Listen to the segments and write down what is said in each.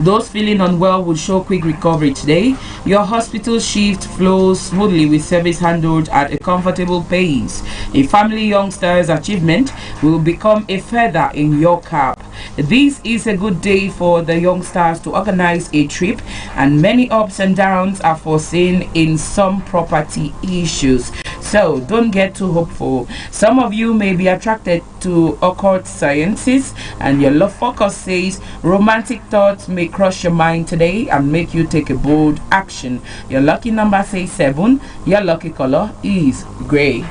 Those feeling unwell will show quick recovery today. Your hospital shift flows smoothly with service handled at a comfortable pace. A family youngster's achievement will become a feather in your cap. This is a good day for the youngsters to organize a trip, and many ups and downs are foreseen in some property issues. So don't get too hopeful. Some of you may be attracted to occult sciences, and your love focus says romantic thoughts may cross your mind today and make you take a bold action. Your lucky number says 7. Your lucky color is gray.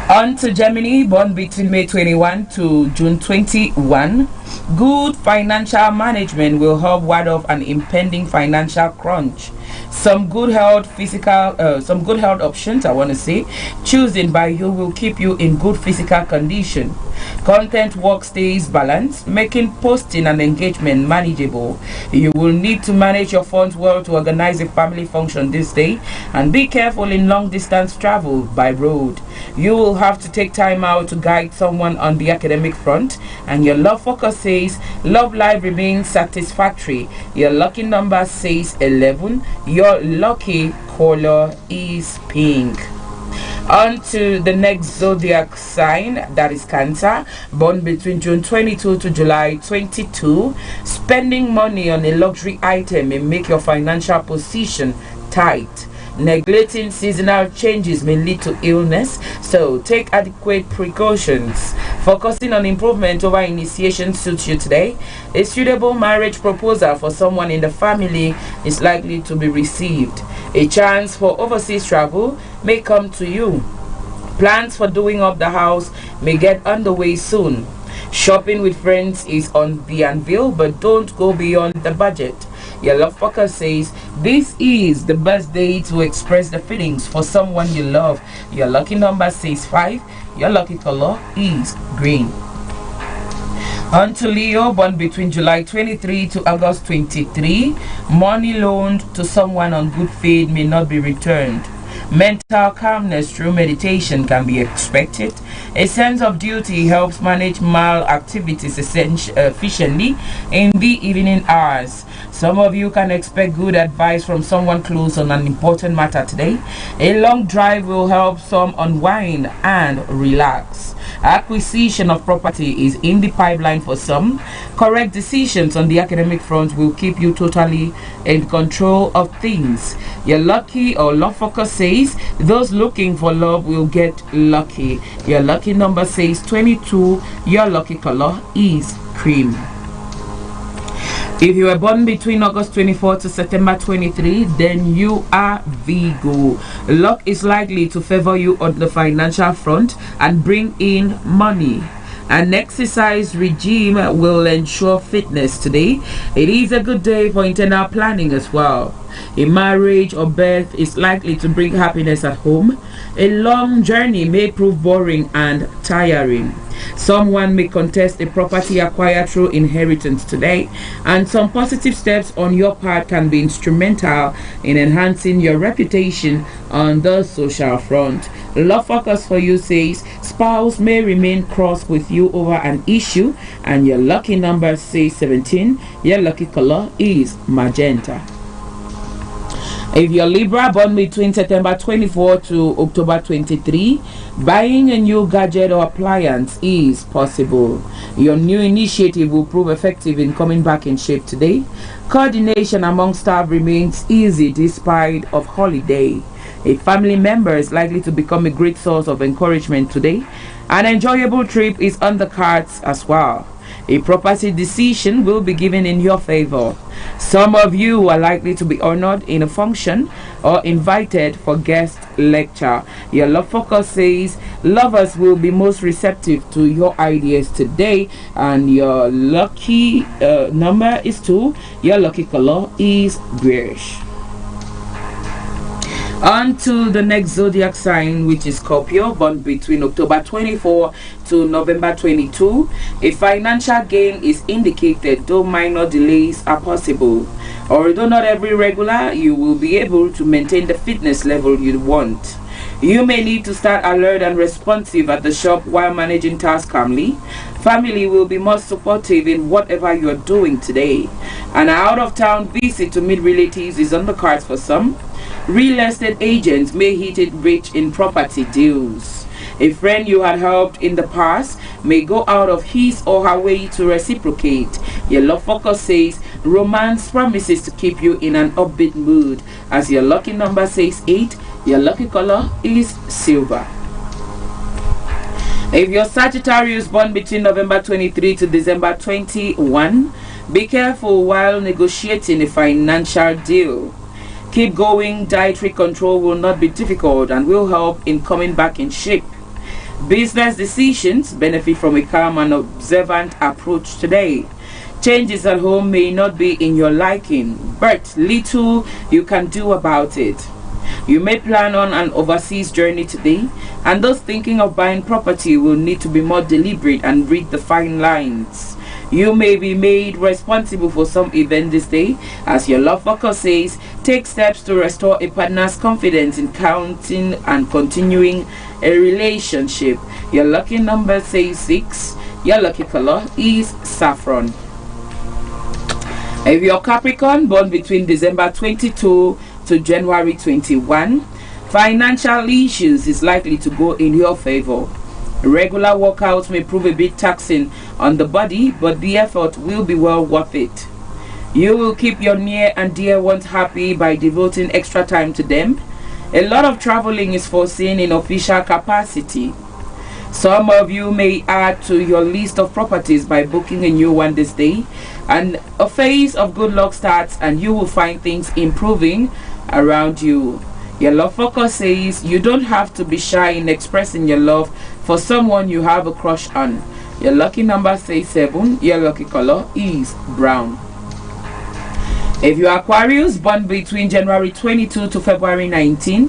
On to Gemini, born between May 21 to June 21. Good financial management will help ward off an impending financial crunch. Some good health options, I want to say, choosing by you will keep you in good physical condition. Content work stays balanced, making posting and engagement manageable. You will need to manage your funds well to organize a family function this day, and be careful in long distance travel by road. You will have to take time out to guide someone on the academic front, and your love focus says love life remains satisfactory. Your lucky number says 11. Your lucky color is pink. On to the next zodiac sign, that is Cancer, born between June 22 to July 22. Spending money on a luxury item may make your financial position tight. Neglecting seasonal changes may lead to illness, so take adequate precautions. Focusing on improvement over initiation suits you today. A suitable marriage proposal for someone in the family is likely to be received. A chance for overseas travel may come to you. Plans for doing up the house may get underway soon. Shopping with friends is on the anvil, but don't go beyond the budget. Your love focus says this is the best day to express the feelings for someone you love. Your lucky number says 5. Your lucky color is green. On to Leo, born between July 23 to August 23. Money loaned to someone on good faith may not be returned. Mental calmness through meditation can be expected. A sense of duty helps manage mal activities efficiently in the evening hours. Some of you can expect good advice from someone close on an important matter today. A long drive will help some unwind and relax. Acquisition of property is in the pipeline for some. Correct decisions on the academic front will keep you totally in control of things. Your lucky or love focus says those looking for love will get lucky. Your lucky number says 22. Your lucky color is cream. If you were born between August 24 to September 23, then you are Virgo. Luck is likely to favor you on the financial front and bring in money. An exercise regime will ensure fitness today. It is a good day for internal planning as well. A marriage or birth is likely to bring happiness at home. A long journey may prove boring and tiring. Someone may contest a property acquired through inheritance today, and some positive steps on your part can be instrumental in enhancing your reputation on the social front. Love focus for you says spouse may remain cross with you over an issue, and your lucky number says 17. Your lucky color is magenta. If you're Libra, born between September 24 to October 23, buying a new gadget or appliance is possible. Your new initiative will prove effective in coming back in shape today. Coordination among staff remains easy despite of holiday. A family member is likely to become a great source of encouragement today. An enjoyable trip is on the cards as well. A property decision will be given in your favor. Some of you are likely to be honored in a function or invited for guest lecture. Your love focus says lovers will be most receptive to your ideas today, and your lucky number is 2. Your lucky color is grayish. On to the next zodiac sign, which is Scorpio, born between October 24 to November 22. A financial gain is indicated, though minor delays are possible. Although not every regular, you will be able to maintain the fitness level you want. You may need to start alert and responsive at the shop while managing tasks calmly. Family will be more supportive in whatever you are doing today. An out-of-town visit to meet relatives is on the cards for some. Real estate agents may hit it rich in property deals. A friend you had helped in the past may go out of his or her way to reciprocate. Your love focus says romance promises to keep you in an upbeat mood. As your lucky number says 8, your lucky color is silver. If you're Sagittarius born between November 23 to December 21, be careful while negotiating a financial deal. Keep going, dietary control will not be difficult and will help in coming back in shape. Business decisions benefit from a calm and observant approach today. Changes at home may not be in your liking, but little you can do about it. You may plan on an overseas journey today, and those thinking of buying property will need to be more deliberate and read the fine lines. You may be made responsible for some event this day. As your love focus says, take steps to restore a partner's confidence in counting and continuing a relationship. Your lucky number says 6. Your lucky color is saffron. If you're Capricorn born between December 22 to January 21, financial issues is likely to go in your favor. Regular workouts may prove a bit taxing on the body, but the effort will be well worth it. You will keep your near and dear ones happy by devoting extra time to them. A lot of traveling is foreseen in official capacity. Some of you may add to your list of properties by booking a new one this day, and a phase of good luck starts and you will find things improving around you. Your love focus says you don't have to be shy in expressing your love for someone you have a crush on. Your lucky number says 7. Your lucky color is brown. If you are Aquarius born between January 22 to February 19,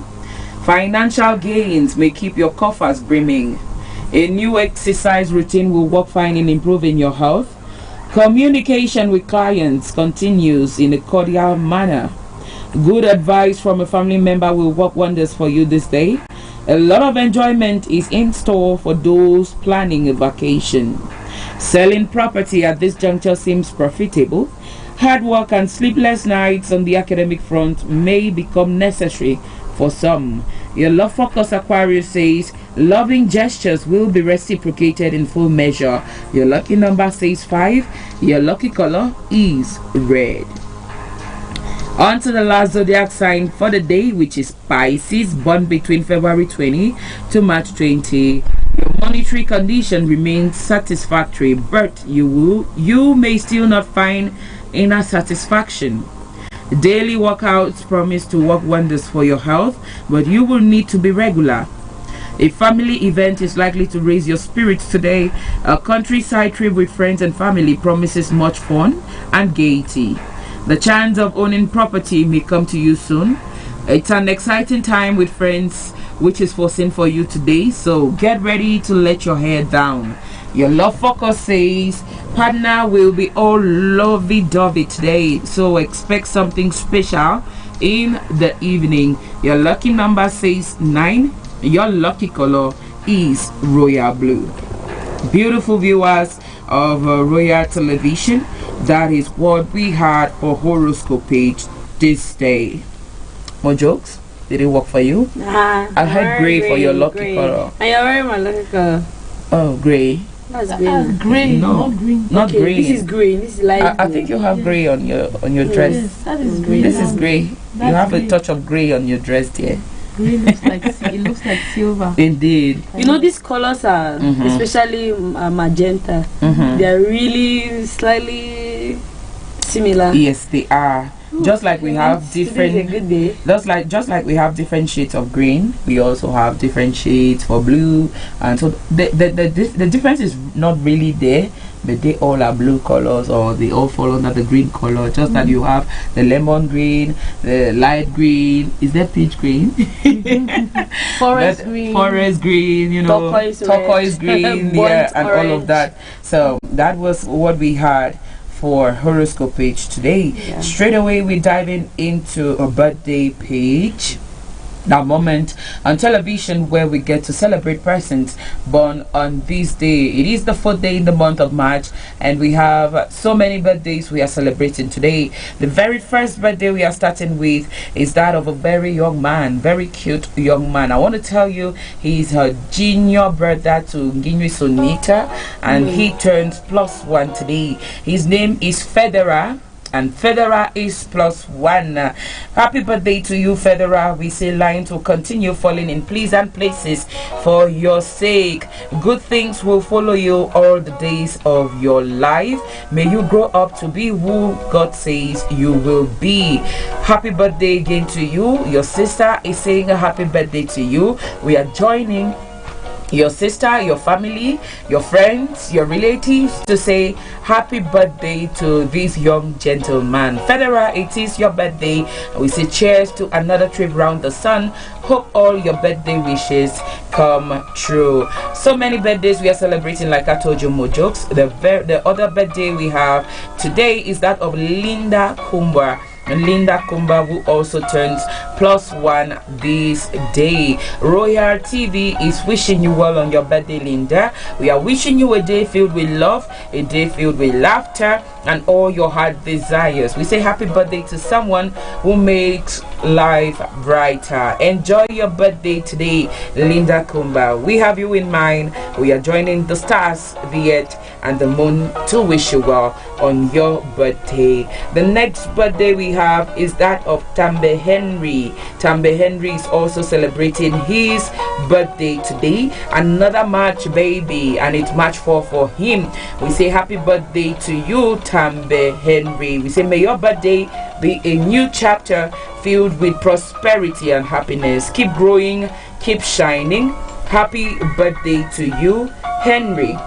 financial gains may keep your coffers brimming. A new exercise routine will work fine in improving your health. Communication with clients continues in a cordial manner. Good advice from a family member will work wonders for you this day. A lot of enjoyment is in store for those planning a vacation. Selling property at this juncture seems profitable. Hard work and sleepless nights on the academic front may become necessary for some. Your love focus Aquarius says loving gestures will be reciprocated in full measure. Your lucky number says 5. Your lucky color is red. On to the last zodiac sign for the day, which is Pisces, born between February 20 to March 20. Your monetary condition remains satisfactory, but you may still not find inner satisfaction. Daily workouts promise to work wonders for your health, but you will need to be regular. A family event is likely to raise your spirits today. A countryside trip with friends and family promises much fun and gaiety. The chance of owning property may come to you soon. It's an exciting time with friends which is foreseen for you today, so get ready to let your hair down. Your love focus says partner will be all lovey-dovey today, so expect something special in the evening. Your lucky number says 9. Your lucky color is royal blue. Beautiful viewers of Royal Television, that is what we had for horoscope page this day. More jokes? Did it work for you? I had gray for your lucky color. And you're wearing my lucky color. Oh, gray. That's green. Green, No, not green. not Okay, green. this is green. This is light I think you have gray on your dress. Yes, that is green. This is gray. You That's have a green. touch of gray on your dress there. Green looks like it looks like silver. Indeed. You know, these colors are, especially magenta, they are really slightly similar. Yes, they are. Just like we have Today's a different, good day. just like we have different shades of green, we also have different shades for blue, and so the difference is not really there, but they all are blue colors, or they all fall under the green color. Just that you have the lemon green, the light green. Is that peach green? Forest green. Forest green. You know, Turquoise red. green. Burnt Yeah, and all of orange. that. So that was what we had for horoscope page today. Yeah. Straight away we're diving into a birthday page. that moment on television where we get to celebrate persons born on this day. It is the 4th day in the month of March, and we have so many birthdays we are celebrating today. The very first birthday we are starting with is that of a very young man, very cute young man. I want to tell you, he's a junior brother to Nginwi Sonita, and he turns +1 today. His name is Federer, and Federer is +1. Happy birthday to you, Federer. We say lines will continue falling in pleasant places for your sake. Good things will follow you all the days of your life. May you grow up to be who God says you will be. Happy birthday again to you. Your sister is saying a happy birthday to you. We are joining your sister, your family, your friends, your relatives to say happy birthday to this young gentleman. Federer, it is your birthday. We say cheers to another trip round the sun. Hope all your birthday wishes come true. So many birthdays we are celebrating, like I told you, Mojokes. The other birthday we have today is that of Linda Kumba. Linda Kumba, who also turns +1 this day. Royal TV is wishing you well on your birthday, Linda. We are wishing you a day filled with love, a day filled with laughter, and all your heart desires. We say happy birthday to someone who makes life brighter. Enjoy your birthday today, Linda Kumba. We have you in mind. We are joining the stars, the earth, and the moon to wish you well on your birthday. The next birthday we have is that of Tambe Henry. Tambe Henry is also celebrating his birthday today. Another March baby, and it's March 4 for him. We say happy birthday to you, Tambe Henry. We say may your birthday be a new chapter filled with prosperity and happiness. Keep growing, keep shining. Happy birthday to you, Henry.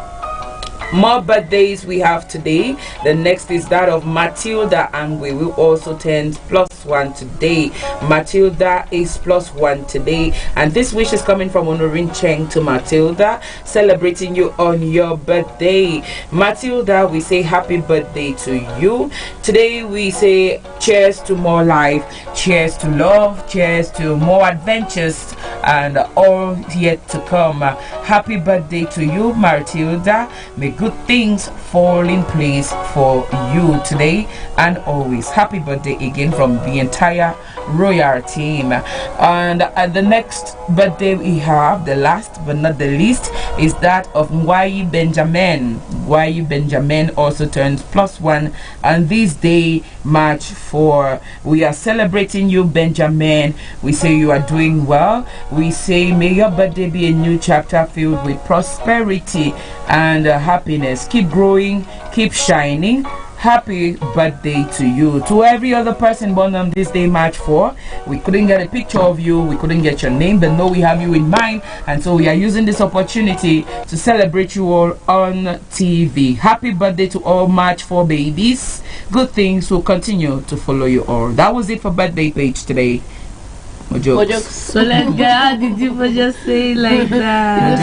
More birthdays we have today. The next is that of Matilda Angwe, who also turns +1 today. Matilda is +1 today, and this wish is coming from Honorin Cheng to Matilda, celebrating you on your birthday. Matilda, we say happy birthday to you. Today we say cheers to more life, cheers to love, cheers to more adventures, and all yet to come. Happy birthday to you, Matilda. May good things fall in place for you today and always. Happy birthday again from the entire Royal team. And the next birthday we have, the last but not the least, is that of Mwayi Benjamin. Mwayi Benjamin also turns +1, and this day, March 4. We are celebrating you, Benjamin. We say you are doing well. We say may your birthday be a new chapter filled with prosperity and happiness. Keep growing, keep shining. Happy birthday to you. To every other person born on this day, March 4, we couldn't get a picture of you, we couldn't get your name, but no, we have you in mind, and so we are using this opportunity to celebrate you all on TV. Happy birthday to all March 4 babies. Good things will continue to follow you all. That was it for birthday page today. Mojokes. So let's get how did you just say like that?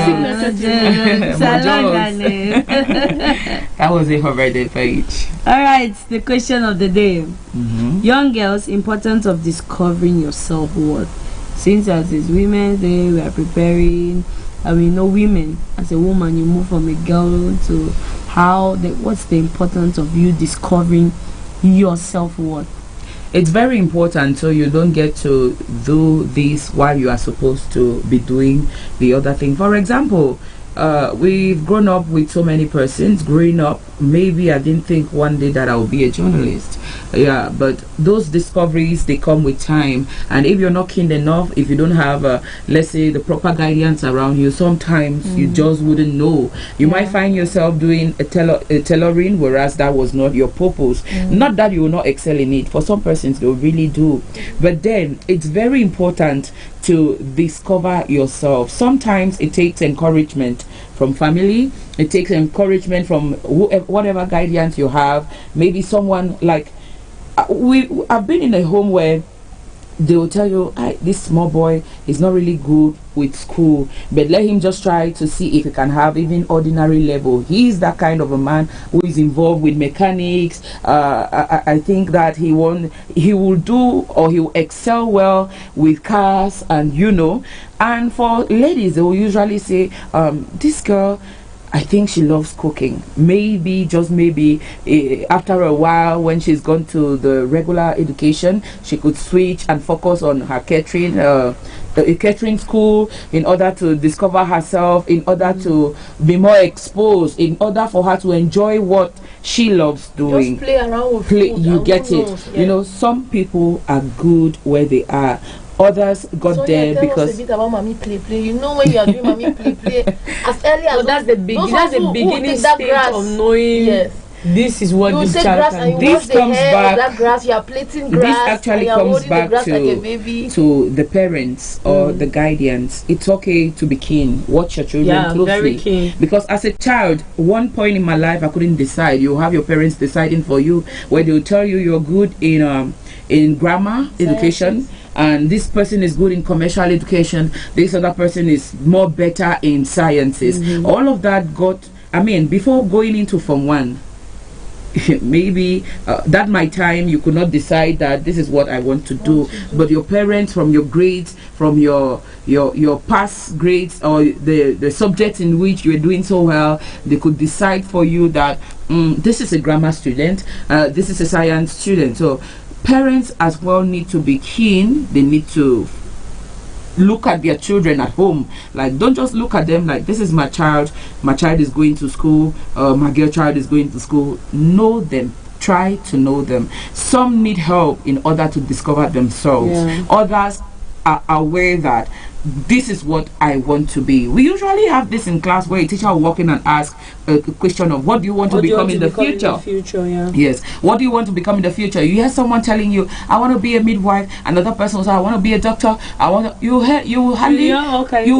That was it for birthday page. Alright, the question of the day. Young girls, importance of discovering your self-worth. Since as it's Women's Day, we are preparing, and we know women, as a woman, you move from a girl to what's the importance of you discovering your self-worth? It's very important, so you don't get to do this while you are supposed to be doing the other thing. For example, we've grown up with so many persons. Growing up, maybe I didn't think one day that I would be a journalist. Yeah, but those discoveries, they come with time, and if you're not keen enough, if you don't have let's say the proper guidance around you, sometimes you just wouldn't know. You might find yourself doing a tailoring, whereas that was not your purpose. Not that you will not excel in it. For some persons they really do, but then it's very important to discover yourself. Sometimes it takes encouragement from family, it takes encouragement from whatever guidance you have. Maybe someone like I've been in a home where they will tell you, this small boy is not really good with school, but let him just try to see if he can have even ordinary level. He is that kind of a man who is involved with mechanics. I think that he will do, or he will excel well with cars, and and for ladies, they will usually say, this girl, I think she loves cooking. Maybe, just maybe, after a while, when she's gone to the regular education, she could switch and focus on her catering school, in order to discover herself, in order to be more exposed, in order for her to enjoy what she loves doing. Just play around with food, you get it. Yeah. Some people are good where they are. Others got there tell because us a bit about mommy play. When you are doing mommy play, as early as that's the beginning stage of knowing. Yes. This is what this child can do. This comes back. That grass, you are plaiting grass. This actually comes back to the parents or the guardians. It's okay to be keen. Watch your children closely. Very keen. Because as a child, one point in my life, I couldn't decide. You have your parents deciding for you, where they will tell you you're good in grammar education, and this person is good in commercial education, this other person is more better in sciences. All of that before going into Form 1, maybe that my time you could not decide that this is what I want to do, but your parents, from your grades, from your past grades, or the subjects in which you were doing so well, they could decide for you that this is a grammar student, this is a science student. So parents as well need to be keen. They need to look at their children at home. Like, don't just look at them like, this is my child is going to school, my girl child is going to school. Know them. Try to know them. Some need help in order to discover themselves. Others are aware that this is what I want to be. We usually have this in class, where a teacher will walk in and ask a question of, what do you want to become in the future? Yes. What do you want to become in the future? You hear someone telling you, I want to be a midwife. Another person will say, I want to be a doctor. You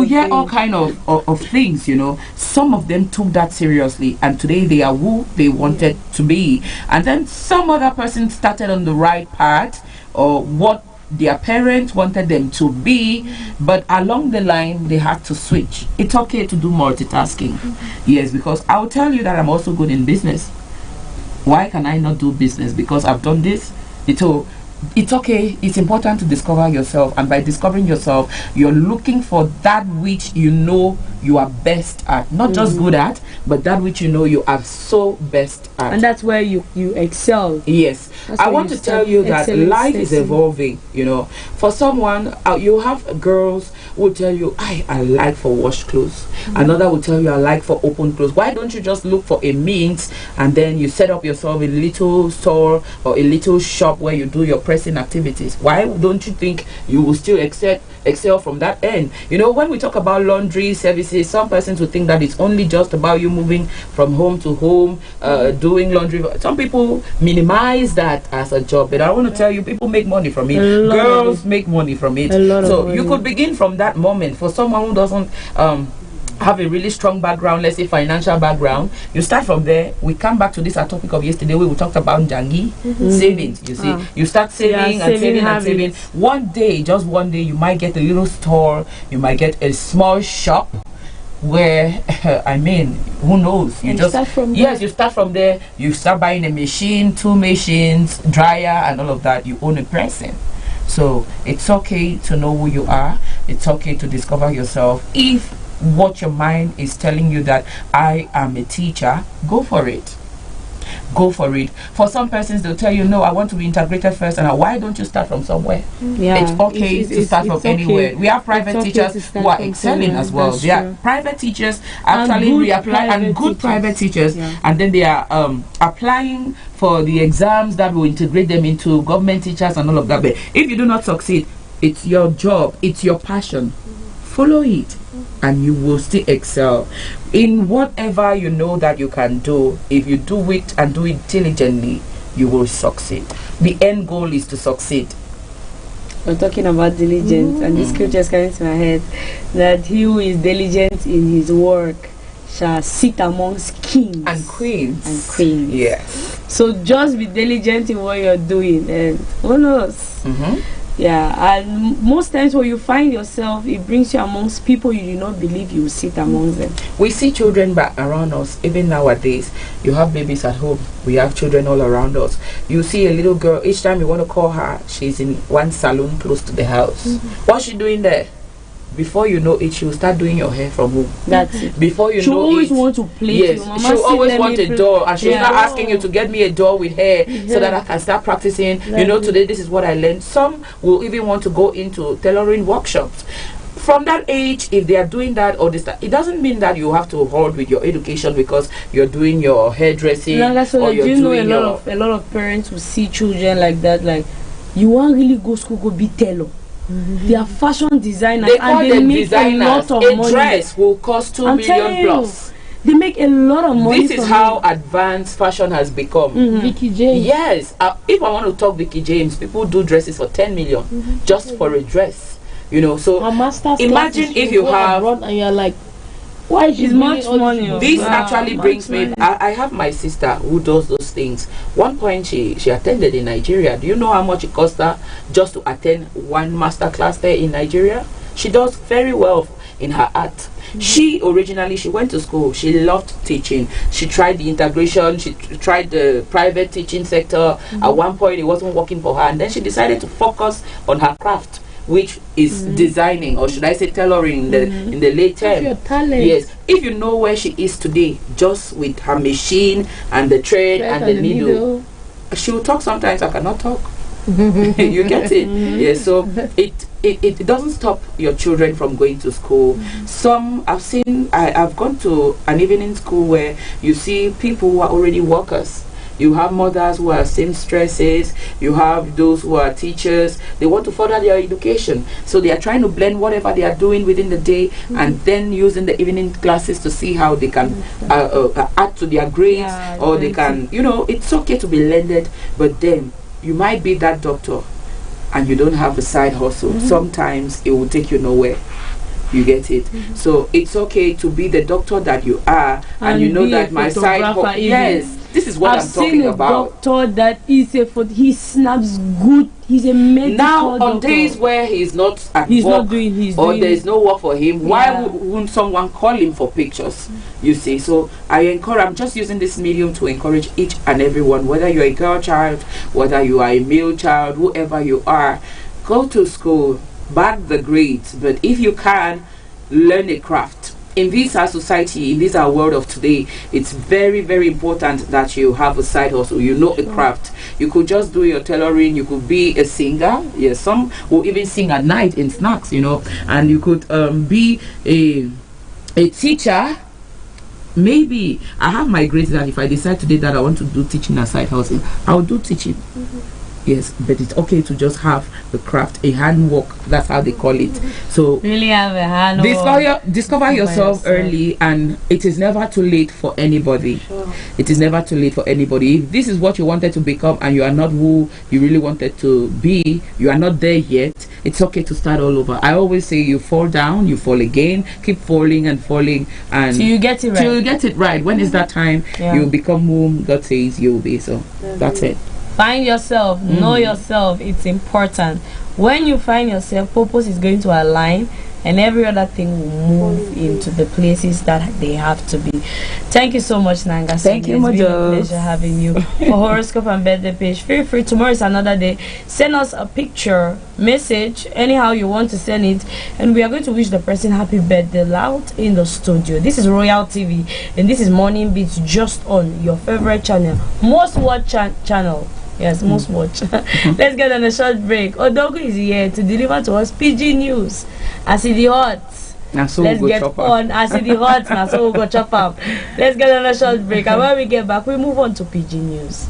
hear all kind of things. Some of them took that seriously, and today they are who they wanted to be. And then some other person started on the right path, or what their parents wanted them to be, but along the line they had to switch. It's okay to do multitasking. Yes, because I'll tell you that I'm also good in business. Why can I not do business? Because I've done this. It's okay. It's important to discover yourself, and by discovering yourself, you're looking for that which you are best at, not just good at, but that which you are so best at, and that's where you excel. Yes. I want to tell you that life is evolving. For someone, you have girls who will tell you, I like for washed clothes. Another will tell you, I like for open clothes. Why don't you just look for a means, and then you set up yourself a little store or a little shop where you do your pressing activities? Why don't you think you will still excel from that end? When we talk about laundry services, some persons will think that it's only just about you moving from home to home, doing laundry. Some people minimize that as a job, but I want to tell you, people make money from it. Girls make money from it. So you could begin from that moment. For someone who doesn't have a really strong background, let's say financial background, you start from there. We come back to this our topic of yesterday, where we talked about Jangi savings. You see, you start saving and saving. One day, just one day, you might get a little store, you might get a small shop where who knows, you start from there. You start buying a machine, 2 machines, dryer, and all of that. You own a person. So it's okay to know who you are. It's okay to discover yourself. If what your mind is telling you that I am a teacher, go for it. Go for it. For some persons, they'll tell you, no, I want to be integrated first. And why don't you start from somewhere? It's okay to start from anywhere. We have private teachers who are excelling as well. They are private teachers actually reapply, and good private teachers, and then they are applying for the exams that will integrate them into government teachers and all of that. But if you do not succeed, it's your job, it's your passion. Follow it, and you will still excel in whatever you know that you can do. If you do it and do it diligently, you will succeed. The end goal is to succeed. We're talking about diligence, and this scripture is coming to my head, that he who is diligent in his work shall sit amongst kings and queens. Yes. So just be diligent in what you're doing, and who knows? Yeah, and most times when you find yourself, it brings you amongst people you do not believe you will sit amongst them. We see children back around us. Even nowadays, you have babies at home. We have children all around us. You see a little girl, each time you want to call her, she's in one salon close to the house. What's she doing there? Before you know it, she will start doing your hair from home. That's it. Before you She'll know always it, want to play. yes, You. Mama, she'll always let want me a play. doll, and she's Yeah. not asking you to get me a doll with hair so that I can start practicing. You know, today this is what I learned. Some will even want to go into tailoring workshops. From that age, if they are doing that or this, it doesn't mean that you have to hold with your education because you're doing your hairdressing No, that's or what you're you know. doing A lot of parents will see children like that. Like, you want really go school, go be tailor. They are fashion designers They call and they them make designers. a lot of A money. dress will cost 2 I'm million telling you, plus. they make a lot of money. This is from how it. advanced fashion has become. Vicky James. Yes, if I want to talk Vicky James, people do dresses for 10 million just for a dress. You know, so Her master's imagine classes, if you you go have abroad and you're like, why is she It's bringing much all money. this this Wow, actually much brings me. money. I have my sister who does those things. One point she attended in Nigeria. Do you know how much it cost her just to attend one master class there in Nigeria? She does very well in her art. She went to school. She loved teaching. She tried the integration. She tried the private teaching sector. At one point, it wasn't working for her, and then she decided to focus on her craft, which is designing, or should I say tailoring, in the late That's term. your talent. Yes, if you know where she is today, just with her machine and the thread and the needle, she will talk sometimes. I cannot talk. You get it? Yes. So it doesn't stop your children from going to school. Some I've gone to an evening school where you see people who are already workers. You have mothers who are seamstresses. You have those who are teachers. They want to further their education, so they are trying to blend whatever they are doing within the day and then using the evening classes to see how they can add to their grades, Yeah, or they can, it's okay to be blended, but then you might be that doctor and you don't have a side hustle. Sometimes it will take you nowhere. You get it? So it's okay to be the doctor that you are, and you know be that a my side photographer even. yes, this is what I've I'm seen talking a about. doctor that is he snaps good. He's a medical Now on doctor. days where he's not at He's work, not doing his or there is no work for him, why Yeah. wouldn't someone call him for pictures? You see, so I'm just using this medium to encourage each and everyone, whether you're a girl child, whether you are a male child, whoever you are, go to school, back the grades, but if you can, learn a craft. In this our society, in this our world of today, it's very, very important that you have a side hustle. You know a craft. You could just do your tailoring. You could be a singer. Yes, some will even sing at night in snacks. And you could be a teacher. Maybe I have my grades that if I decide today that I want to do teaching as side hustle, I'll do teaching. Yes, but it's okay to just have the craft, a handwork. That's how they call it. So really have a hand. discover yourself early, and it is never too late for anybody. It is never too late for anybody. If this is what you wanted to become and you are not who you really wanted to be, you are not there yet, it's okay to start all over. I always say you fall down, you fall again, keep falling and falling, and till you get it right. till you get it right. When is that time? Yeah. You'll become whom God says you'll be. So that's it. Find yourself, know yourself. It's important. When you find yourself, purpose is going to align, and every other thing will move into the places that they have to be. Thank you so much, Nanga. Thank you, It's been a Mojo. pleasure having you. For horoscope and birthday page, feel free. Tomorrow is another day. Send us a picture, message, anyhow you want to send it, and we are going to wish the person happy birthday loud in the studio. This is Royal TV, and this is Morning Beats, just on your favorite channel, most watched channel. Yes, most watch. Let's get on a short break. Odogu is here to deliver to us PG news. As it the hot. So Let's we'll get chop on. As it the hot now, so we'll go chop up. Let's get on a short break. And when we get back, we move on to PG news.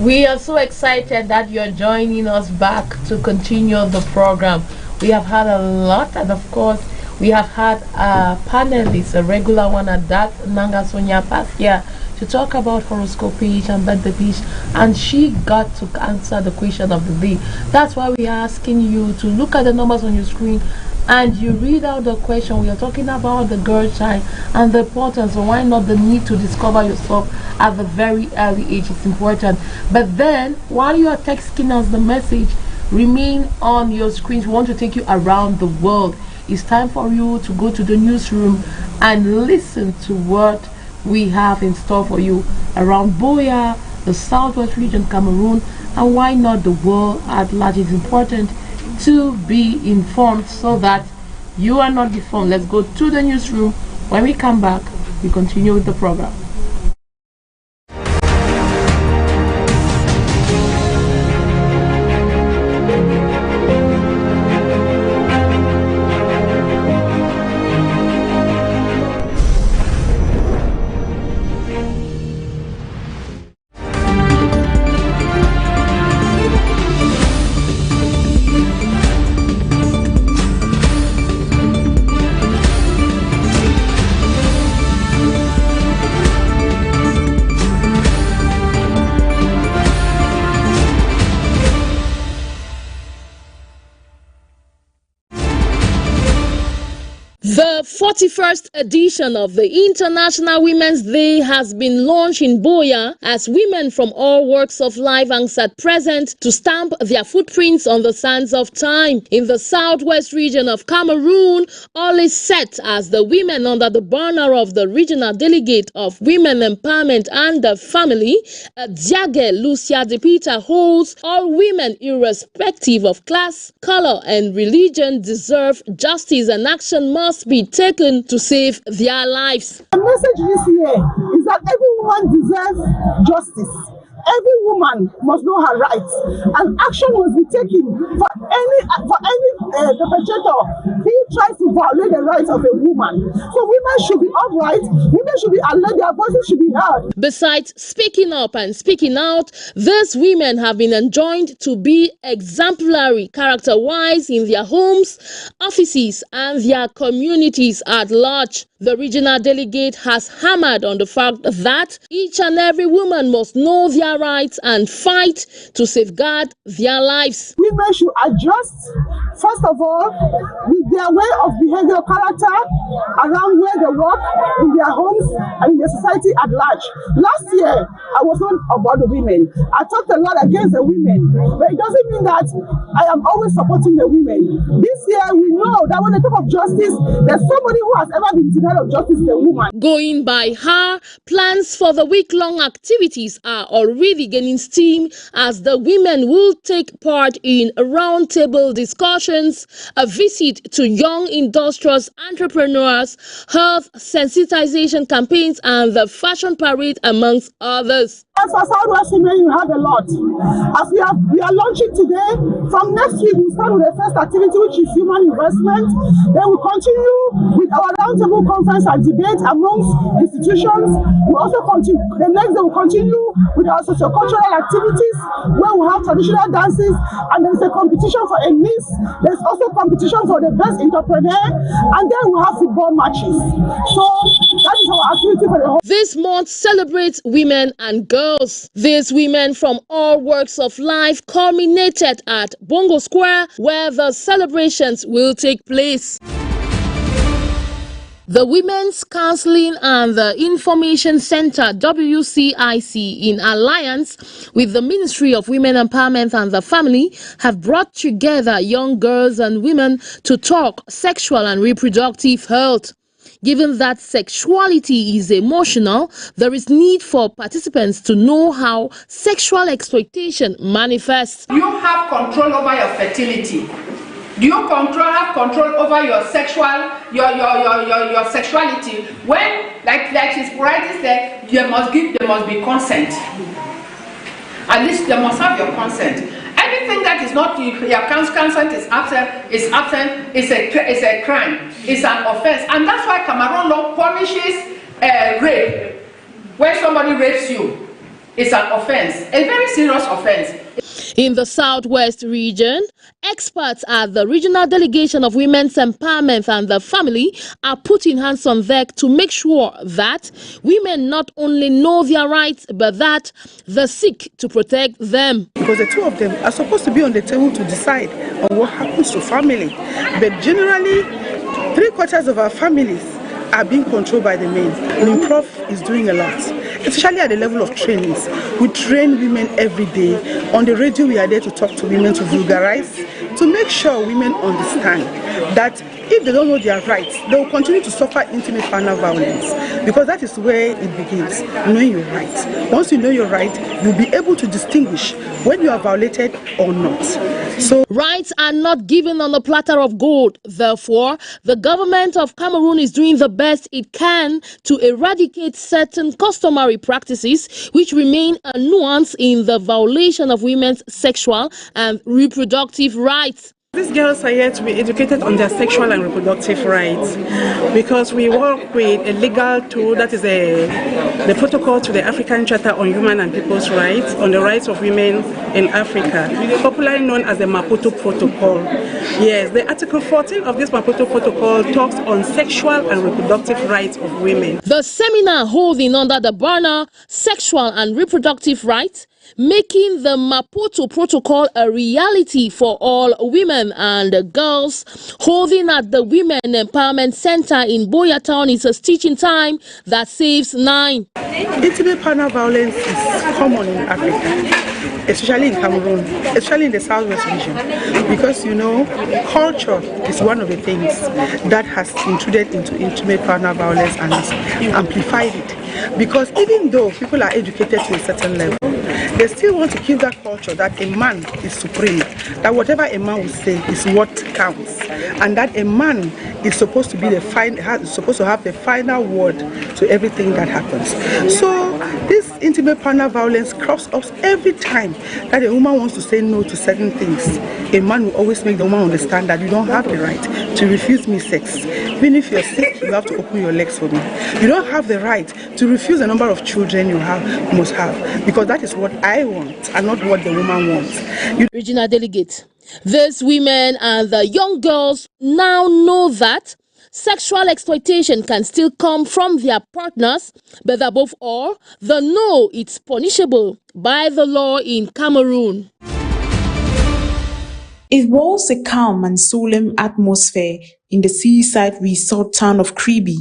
We are so excited that you're joining us back to continue the program. We have had a lot, and of course, we have had a panelist, a regular one at that, Nanga Sonia Pathia, to talk about horoscope page and birthday page, and she got to answer the question of the day. That's why we are asking you to look at the numbers on your screen and you read out the question. We are talking about the girl child and the importance, or why not the need to discover yourself at the very early age is important. But then, while you are texting us the message, remain on your screens. We want to take you around the world. It's time for you to go to the newsroom and listen to what we have in store for you around Boya, the southwest region, Cameroon, and why not the world at large. It's important to be informed so that you are not deformed. Let's go to the newsroom. When we come back, we continue with the program. The 41st edition of the International Women's Day has been launched in Boya as women from all walks of life are at present to stamp their footprints on the sands of time. In the southwest region of Cameroon, all is set as the women under the banner of the regional delegate of Women Empowerment and the Family, Diage Lucia De Peter, holds all women irrespective of class, color and religion deserve justice, and action must be taken to save their lives. The message this year is that every woman deserves justice. Every woman must know her rights, and action must be taken for any perpetrator who tries to violate the rights of a woman. So women should be upright, women should be alert, their voices should be heard. Besides speaking up and speaking out, these women have been enjoined to be exemplary character-wise in their homes, offices, and their communities at large. The regional delegate has hammered on the fact that each and every woman must know their rights and fight to safeguard their lives. Women should adjust, first of all, with their way of behavior, character around where they work, in their homes, and in the society at large. Last year, I was not about the women. I talked a lot against the women, but it doesn't mean that I am always supporting the women. This year, we know that when they talk of justice, there's somebody who has ever been denied of justice, the woman. Going by her, plans for the week-long activities are already gaining steam as the women will take part in roundtable discussions, a visit to young industrious entrepreneurs, health sensitization campaigns, and the fashion parade, amongst others. As for Southwest Women, you have a lot. As we are launching today, from next week we'll start with the first activity, which is human investment. Then we'll continue with our roundtable conference and debate amongst institutions. We'll also continue, the next day we'll continue with our socio-cultural activities, where we'll have traditional dances, and there's a competition for a miss. There's also competition for the best entrepreneur, and then we'll have football matches. So that is our activity for the whole. This month celebrates women and girls. These women from all walks of life culminated at Bongo Square, where the celebrations will take place. The Women's Counseling and the Information Center, WCIC, in alliance with the Ministry of Women Empowerment and the Family, have brought together young girls and women to talk sexual and reproductive health. Given that sexuality is emotional, there is need for participants to know how sexual exploitation manifests. Do you have control over your fertility? Do you have control over your sexuality? When, like his writing said, there must be consent. At least they must have your consent. Anything that is not your consent is absent, is a crime, it's an offense. And that's why Cameroon law punishes rape. When somebody rapes you, is an offense, a very serious offense. In the Southwest region, experts at the Regional Delegation of Women's Empowerment and the Family are putting hands on deck to make sure that women not only know their rights, but that they seek to protect them. Because the two of them are supposed to be on the table to decide on what happens to family. But generally, 3/4 of our families are being controlled by the men. And Prof is doing a lot, especially at the level of trainings. We train women every day. On the radio, we are there to talk to women, to vulgarize, to make sure women understand that if they don't know their rights, they will continue to suffer intimate partner violence, because that is where it begins, knowing your rights. Once you know your right, you'll be able to distinguish when you are violated or not. So rights are not given on a platter of gold. Therefore, the government of Cameroon is doing the best it can to eradicate certain customary practices which remain a nuance in the violation of women's sexual and reproductive rights. These girls are here to be educated on their sexual and reproductive rights, because we work with a legal tool that is the protocol to the African Charter on Human and People's Rights on the rights of women in Africa, popularly known as the Maputo Protocol. Yes, the Article 14 of this Maputo Protocol talks on sexual and reproductive rights of women. The seminar holding under the banner Sexual and Reproductive Rights, making the Maputo Protocol a reality for all women and girls, holding at the Women Empowerment Center in Boya Town, is a teaching time that saves 9. intimate partner violence is common in Africa, especially in Cameroon, especially in the Southwest region, because you know, culture is one of the things that has intruded into intimate partner violence and has amplified it. Because even though people are educated to a certain level, they still want to keep that culture that a man is supreme, that whatever a man will say is what counts, and that a man is supposed to be supposed to have the final word to everything that happens. So this intimate partner violence crops up every time that a woman wants to say no to certain things. A man will always make the woman understand that you don't have the right to refuse me sex. Even if you're sick, you have to open your legs for me. You don't have the right to refuse a number of children you must have, because that is what I want and not what the woman wants. Regional Delegate, these women and the young girls now know that sexual exploitation can still come from their partners, but above all, they know it's punishable by the law in Cameroon. It was a calm and solemn atmosphere in the seaside resort town of Kribi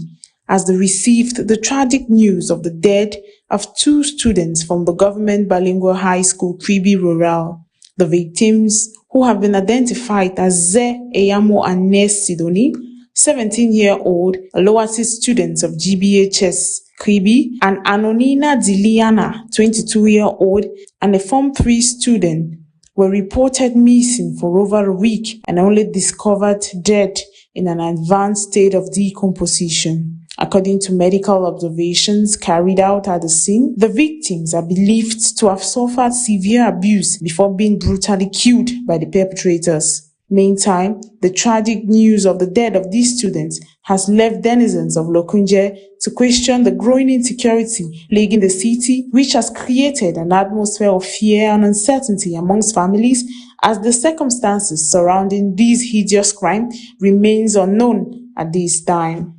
as they received the tragic news of the death of 2 students from the government bilingual high school Kribi Rural. The victims, who have been identified as Ze Eyamo and Nes Sidoni, 17-year-old lower-tier students of GBHS Kribi, and Anonina Diliana, 22-year-old, and a Form 3 student, were reported missing for over a week and only discovered dead in an advanced state of decomposition. According to medical observations carried out at the scene, the victims are believed to have suffered severe abuse before being brutally killed by the perpetrators. Meantime, the tragic news of the death of these students has left denizens of Lokunje to question the growing insecurity plaguing the city, which has created an atmosphere of fear and uncertainty amongst families as the circumstances surrounding this hideous crime remains unknown at this time.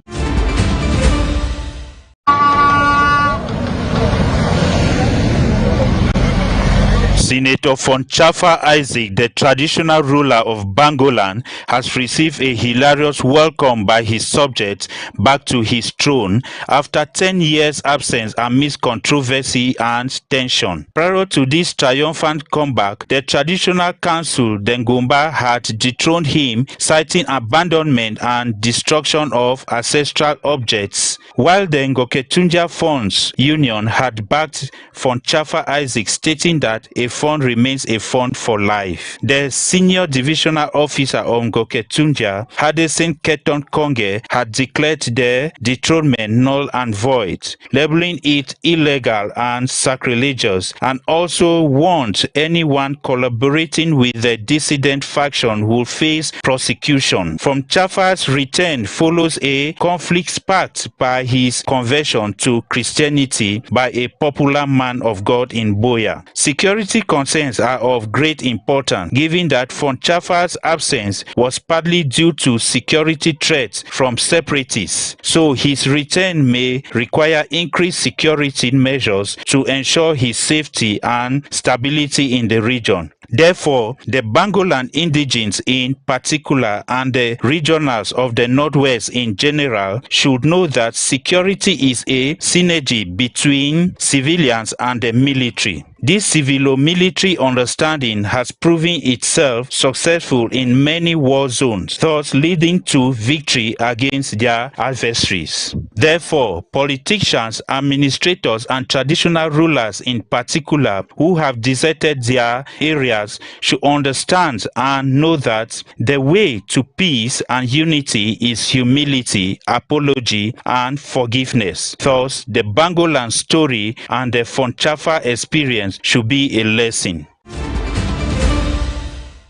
Senator Fonchafa Isaac, the traditional ruler of Bangolan, has received a hilarious welcome by his subjects back to his throne after 10 years' absence amidst controversy and tension. Prior to this triumphant comeback, the traditional council, Dengomba, had dethroned him, citing abandonment and destruction of ancestral objects, while the Ngoketunja Funds Union had backed Fonchafa Isaac, stating that a fund remains a fund for life. The senior divisional officer of Ngoke Tunja, Hadesin Keton Konge, had declared the dethronement null and void, labeling it illegal and sacrilegious, and also warned anyone collaborating with the dissident faction will face prosecution. From Chafa's return follows a conflict sparked by his conversion to Christianity by a popular man of God in Boya. Security concerns are of great importance, given that Von Chafa's absence was partly due to security threats from separatists, so his return may require increased security measures to ensure his safety and stability in the region. Therefore, the Bangolan indigenes in particular and the regionals of the Northwest in general should know that security is a synergy between civilians and the military. This civilo-military understanding has proven itself successful in many war zones, thus leading to victory against their adversaries. Therefore, politicians, administrators, and traditional rulers in particular who have deserted their areas should understand and know that the way to peace and unity is humility, apology, and forgiveness. Thus, the Bangolan story and the Fonchafa experience should be a lesson.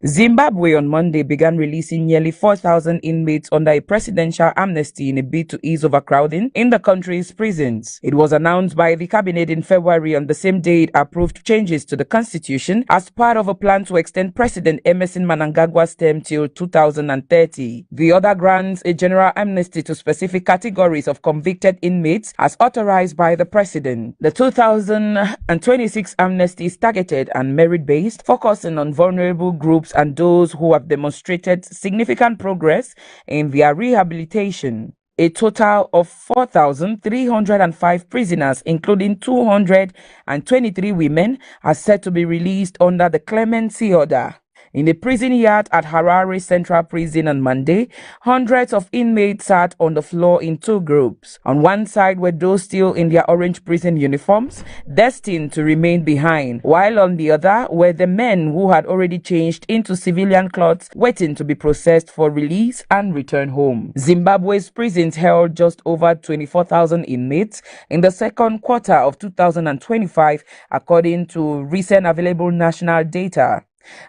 Zimbabwe on Monday began releasing nearly 4,000 inmates under a presidential amnesty in a bid to ease overcrowding in the country's prisons. It was announced by the cabinet in February. On the same day it approved changes to the constitution as part of a plan to extend President Emerson Mnangagwa's term till 2030. The order grants a general amnesty to specific categories of convicted inmates as authorized by the president. The 2026 amnesty is targeted and merit-based, focusing on vulnerable groups and those who have demonstrated significant progress in their rehabilitation. A total of 4,305 prisoners, including 223 women, are set to be released under the clemency order. In a prison yard at Harare Central Prison on Monday, hundreds of inmates sat on the floor in two groups. On one side were those still in their orange prison uniforms, destined to remain behind, while on the other were the men who had already changed into civilian clothes, waiting to be processed for release and return home. Zimbabwe's prisons held just over 24,000 inmates in the second quarter of 2025, according to recent available national data.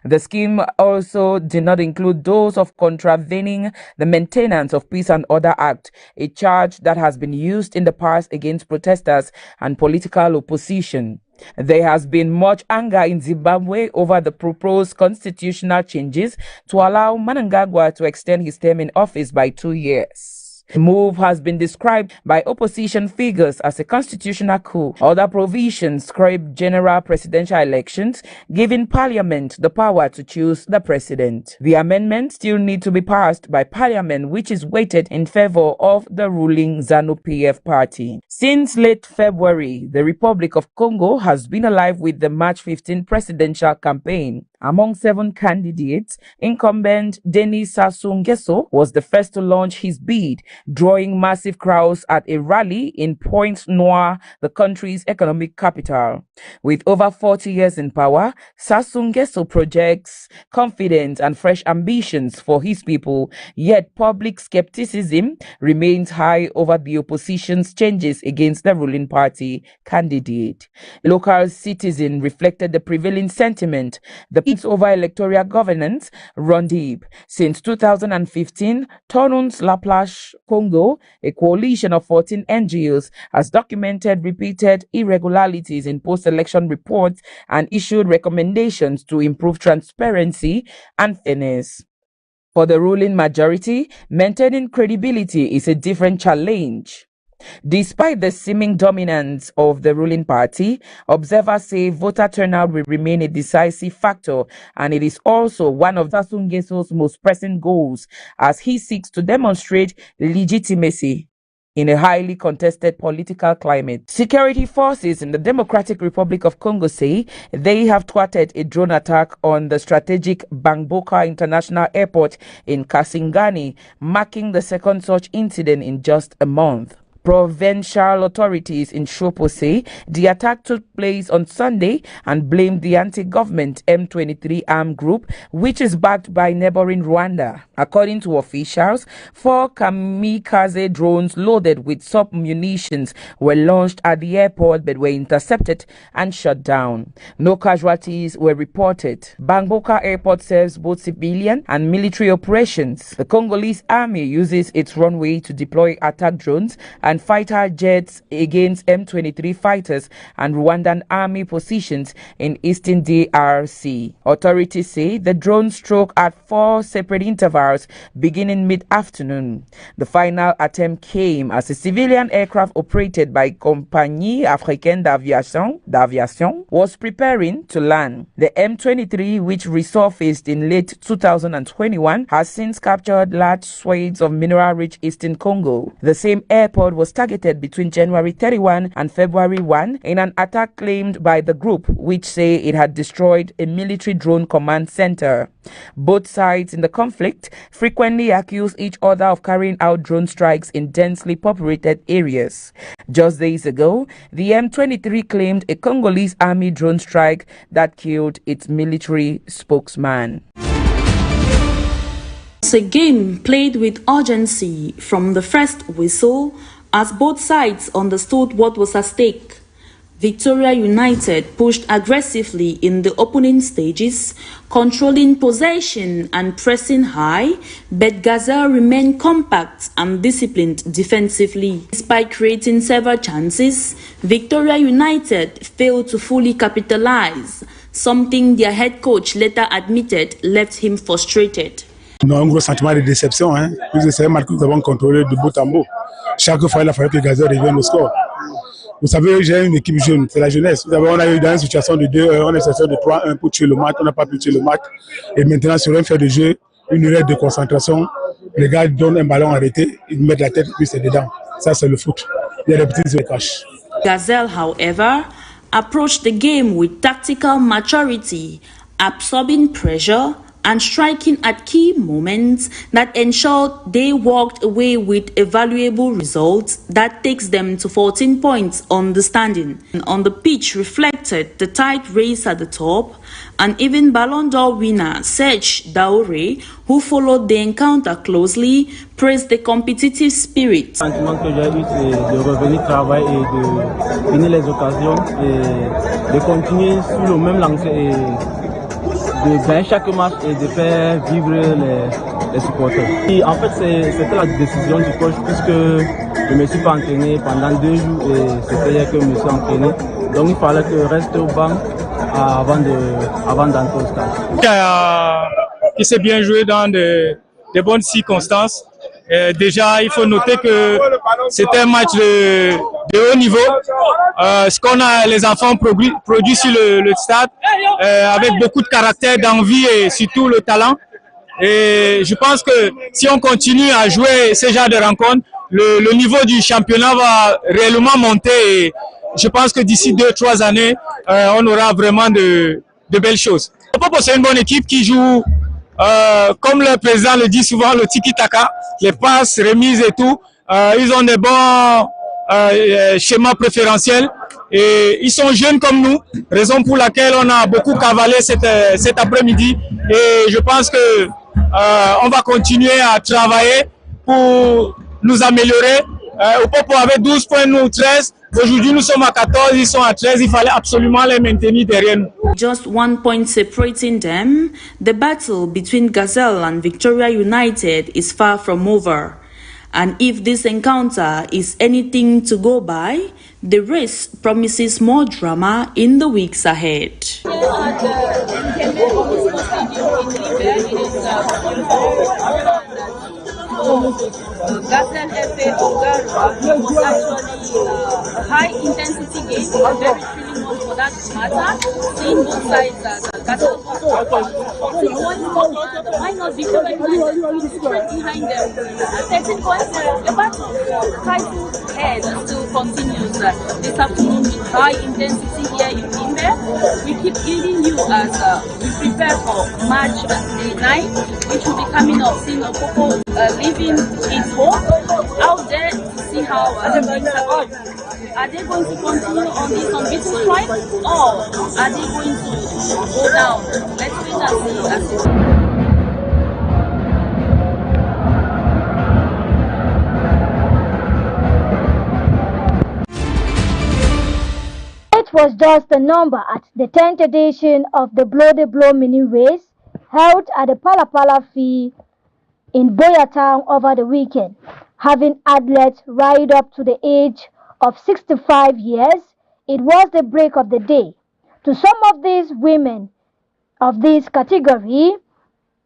The scheme also did not include those of contravening the Maintenance of Peace and Order Act, a charge that has been used in the past against protesters and political opposition. There has been much anger in Zimbabwe over the proposed constitutional changes to allow Mnangagwa to extend his term in office by 2 years. The move has been described by opposition figures as a constitutional coup. Other provisions scrap general presidential elections, giving parliament the power to choose the president. The amendments still need to be passed by parliament, which is weighted in favor of the ruling ZANU-PF party. Since late February, the Republic of Congo has been alive with the March 15 presidential campaign. Among 7 candidates, incumbent Denis Sassou Nguesso was the first to launch his bid, drawing massive crowds at a rally in Pointe-Noire, the country's economic capital. With over 40 years in power, Sassou Nguesso projects confidence and fresh ambitions for his people, yet public skepticism remains high over the opposition's changes against the ruling party candidate. Local citizens reflected the prevailing sentiment. The over electoral governance run deep. Since 2015, Tournons La Plage Congo, a coalition of 14 NGOs, has documented repeated irregularities in post-election reports and issued recommendations to improve transparency and fairness. For the ruling majority, maintaining credibility is a different challenge. Despite the seeming dominance of the ruling party, observers say voter turnout will remain a decisive factor, and it is also one of Sassou Nguesso's most pressing goals as he seeks to demonstrate legitimacy in a highly contested political climate. Security forces in the Democratic Republic of Congo say they have thwarted a drone attack on the strategic Bangboka International Airport in Kasingani, marking the second such incident in just a month. Provincial authorities in Shopo say the attack took place on Sunday and blamed the anti-government M23 armed group, which is backed by neighboring Rwanda. According to officials, 4 kamikaze drones loaded with sub-munitions were launched at the airport but were intercepted and shot down. No casualties were reported. Bangboka Airport serves both civilian and military operations. The Congolese army uses its runway to deploy attack drones and fighter jets against M23 fighters and Rwandan army positions in eastern DRC. Authorities say the drones struck at 4 separate intervals beginning mid-afternoon. The final attempt came as a civilian aircraft operated by Compagnie Africaine d'Aviation was preparing to land. The M23, which resurfaced in late 2021, has since captured large swathes of mineral-rich eastern Congo. The same airport was targeted between January 31 and February 1 in an attack claimed by the group, which say it had destroyed a military drone command center. Both sides in the conflict frequently accuse each other of carrying out drone strikes in densely populated areas. Just days ago, the M23 claimed a Congolese army drone strike that killed its military spokesman. It's a game played with urgency from the first whistle as both sides understood what was at stake. Victoria United pushed aggressively in the opening stages, controlling possession and pressing high, but Gazelle remained compact and disciplined defensively. Despite creating several chances, Victoria United failed to fully capitalize, something their head coach later admitted left him frustrated. Non, un gros sentiment de déception, puisque c'est un match que nous avons contrôlé de bout en bout. Chaque fois, il a fallu que Gazelle revienne au score. Vous savez, j'ai une équipe jeune, c'est la jeunesse. On a eu dans une situation de 2-1, on est situation de 3-1 pour tuer le match, on n'a pas pu tuer le match. Et maintenant, sur un fait de jeu, une erreur de concentration, les gars donnent un ballon arrêté, ils mettent la tête, puis c'est dedans. Ça, c'est le foot. Il y a des petits se cachent. Gazelle, however, approached the game with tactical maturity, absorbing pressure and striking at key moments that ensured they walked away with a valuable result that takes them to 14 points on the standing. And on the pitch reflected the tight race at the top, and even Ballon d'Or winner Serge Daouré, who followed the encounter closely, praised the competitive spirit. Le sentiment que j'ai eu, c'est de revenir travailler et de finir les occasions et de continuer sur le même lancé et de gagner chaque match et de faire vivre les supporters. Et en fait, c'était la décision du coach puisque je ne me suis pas entraîné pendant 2 jours et c'était hier que je me suis entraîné. Donc il fallait que je reste au banc avant d'entrer au stade. Qui s'est bien joué dans de bonnes circonstances. Déjà, il faut noter que c'était un match de haut niveau. Ce qu'on a, les enfants produit sur le stade, avec beaucoup de caractère, d'envie et surtout le talent. Et je pense que si on continue à jouer ce genre de rencontres, le niveau du championnat va réellement monter. Et je pense que d'ici 2-3 années, on aura vraiment de belles choses. C'est une bonne équipe qui joue, comme le président le dit souvent, le tiki-taka, les passes, remises et tout. Ils ont des bons schémas préférentiels et ils sont jeunes comme nous, raison pour laquelle on a beaucoup cavalé cet après-midi. Et je pense que on va continuer à travailler pour nous améliorer. Au Popo avait 12 points, nous 13. Aujourd'hui, nous sommes à 14, ils sont à 13. Il fallait absolument les maintenir derrière nous. Just 1 point separating them, the battle between Gazelle and Victoria United is far from over. And if this encounter is anything to go by, the race promises more drama in the weeks ahead. Gazelle FA Ogaro was actually a high-intensity game, a very thrilling one for that matter, seeing both sides as Gazelle was why not Victoria United straight behind them, 13 points, a battle for title ahead still continues this afternoon with high intensity here in Limbe. We keep giving you as we prepare for March Day 9, which will be coming up, seeing Okoko leaving his home out there to see how things are going. Are they going to continue on this unbeaten strike, or are they going to go down? Let's wait and see as it. It was just a number at the 10th edition of the Blow the Blow mini race held at the Palapala Fee in Boyatown over the weekend, having athletes ride up to the age of 65 years. It was the break of the day. To some of these women of this category,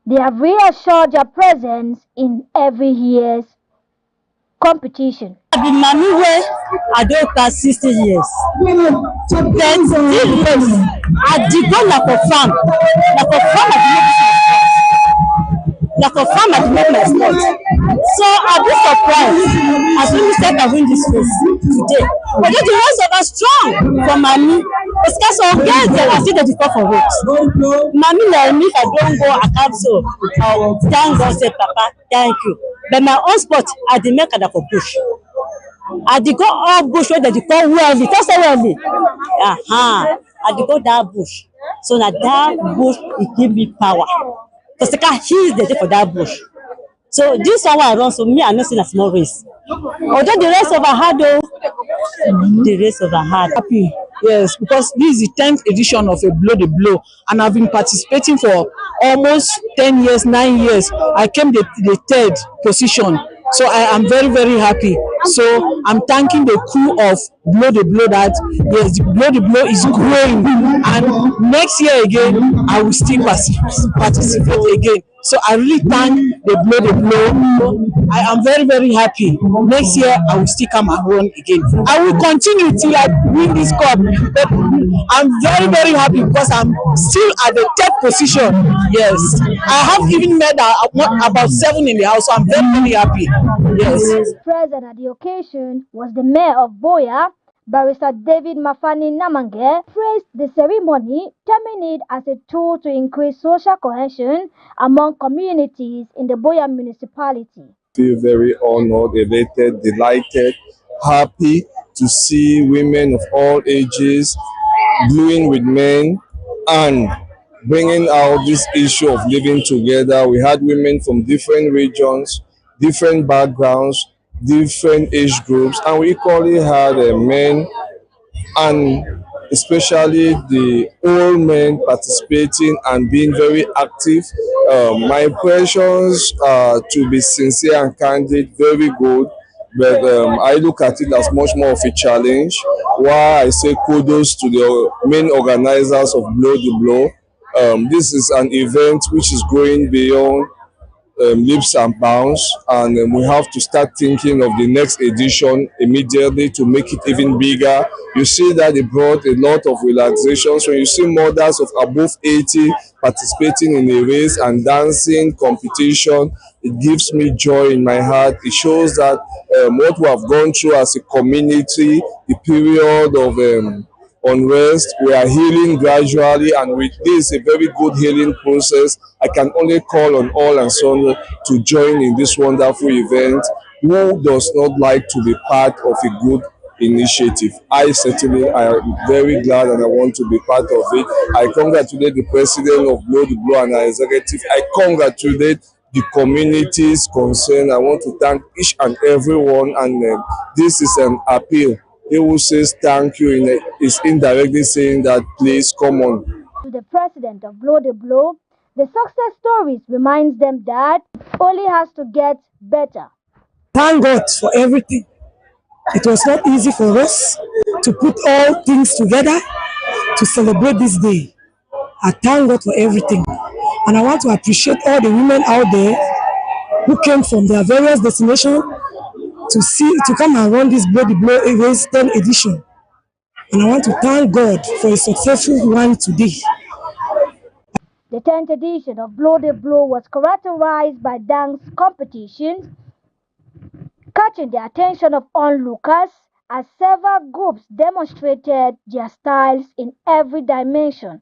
they have reassured their presence in every year's competition. I've been Mami wey I don pass 60 years. But this race, I did go like a farm at the make my sport. So I'll be surprised as we said I win this race today. But the rest of us strong for Mami. It's because of girls that I see that they call for votes. Mami like me, if I don't go, I can't so. Thank God, say Papa, thank you. But my own sport, I did make it for push. I did go all bush where they call wealthy. That's so wealthy. I did go that bush. So now that bush, it give me power. Because he is the day for that bush. So this one I run, so me I not seen a small race. Although the rest of I had the rest of I had. Happy, yes, because this is the 10th edition of a Blow the Blow, and I've been participating for almost 10 years, 9 years. I came the 3rd position. So I am very, very happy. So I'm thanking the crew of Blow the Blow that yes, the Blow the Blow is growing, and next year again I will still participate again. So I really thank the Blow the Blow. I am very, very happy. Next year I will still come and run again. I will continue till I win this cup. But I'm very, very happy because I'm still at the 3rd position. Yes, I have even met about 7 in the house. So I'm very, very happy. Yes. Present at the occasion was the mayor of Boya, Barrister David Mafani Namange, praised the ceremony, terming it as a tool to increase social cohesion among communities in the Boya municipality. Feel very honored, elated, delighted, happy to see women of all ages gluing with men and bringing out this issue of living together. We had women from different regions, different backgrounds, different age groups, and we equally had men, and especially the old men participating and being very active. My impressions are, to be sincere and candid, very good, but I look at it as much more of a challenge. Why I say kudos to the main organizers of Blow the Blow. This is an event which is going beyond leaps and bounds, and we have to start thinking of the next edition immediately to make it even bigger. You see that they brought a lot of relaxations. When you see mothers of above 80 participating in a race and dancing competition, it gives me joy in my heart. It shows that what we have gone through as a community, the period of unrest, we are healing gradually, and with this a very good healing process. I can only call on all and sundry to join in this wonderful event. Who does not like to be part of a good initiative? I am very glad and I want to be part of it. I congratulate the president of Blow the Blow and our executive. I congratulate the communities concerned. I want to thank each and every one, and this is an appeal. He who says thank you is indirectly saying that please come on. To the president of Blow the Blow, the success stories reminds them that it only has to get better. Thank God for everything. It was not easy for us to put all things together to celebrate this day. I thank God for everything. And I want to appreciate all the women out there who came from their various destinations to come and run this Blow the Blow race 10th edition. And I want to thank God for a successful one today. The 10th edition of Blow the Blow was characterized by dance competitions, catching the attention of onlookers as several groups demonstrated their styles in every dimension.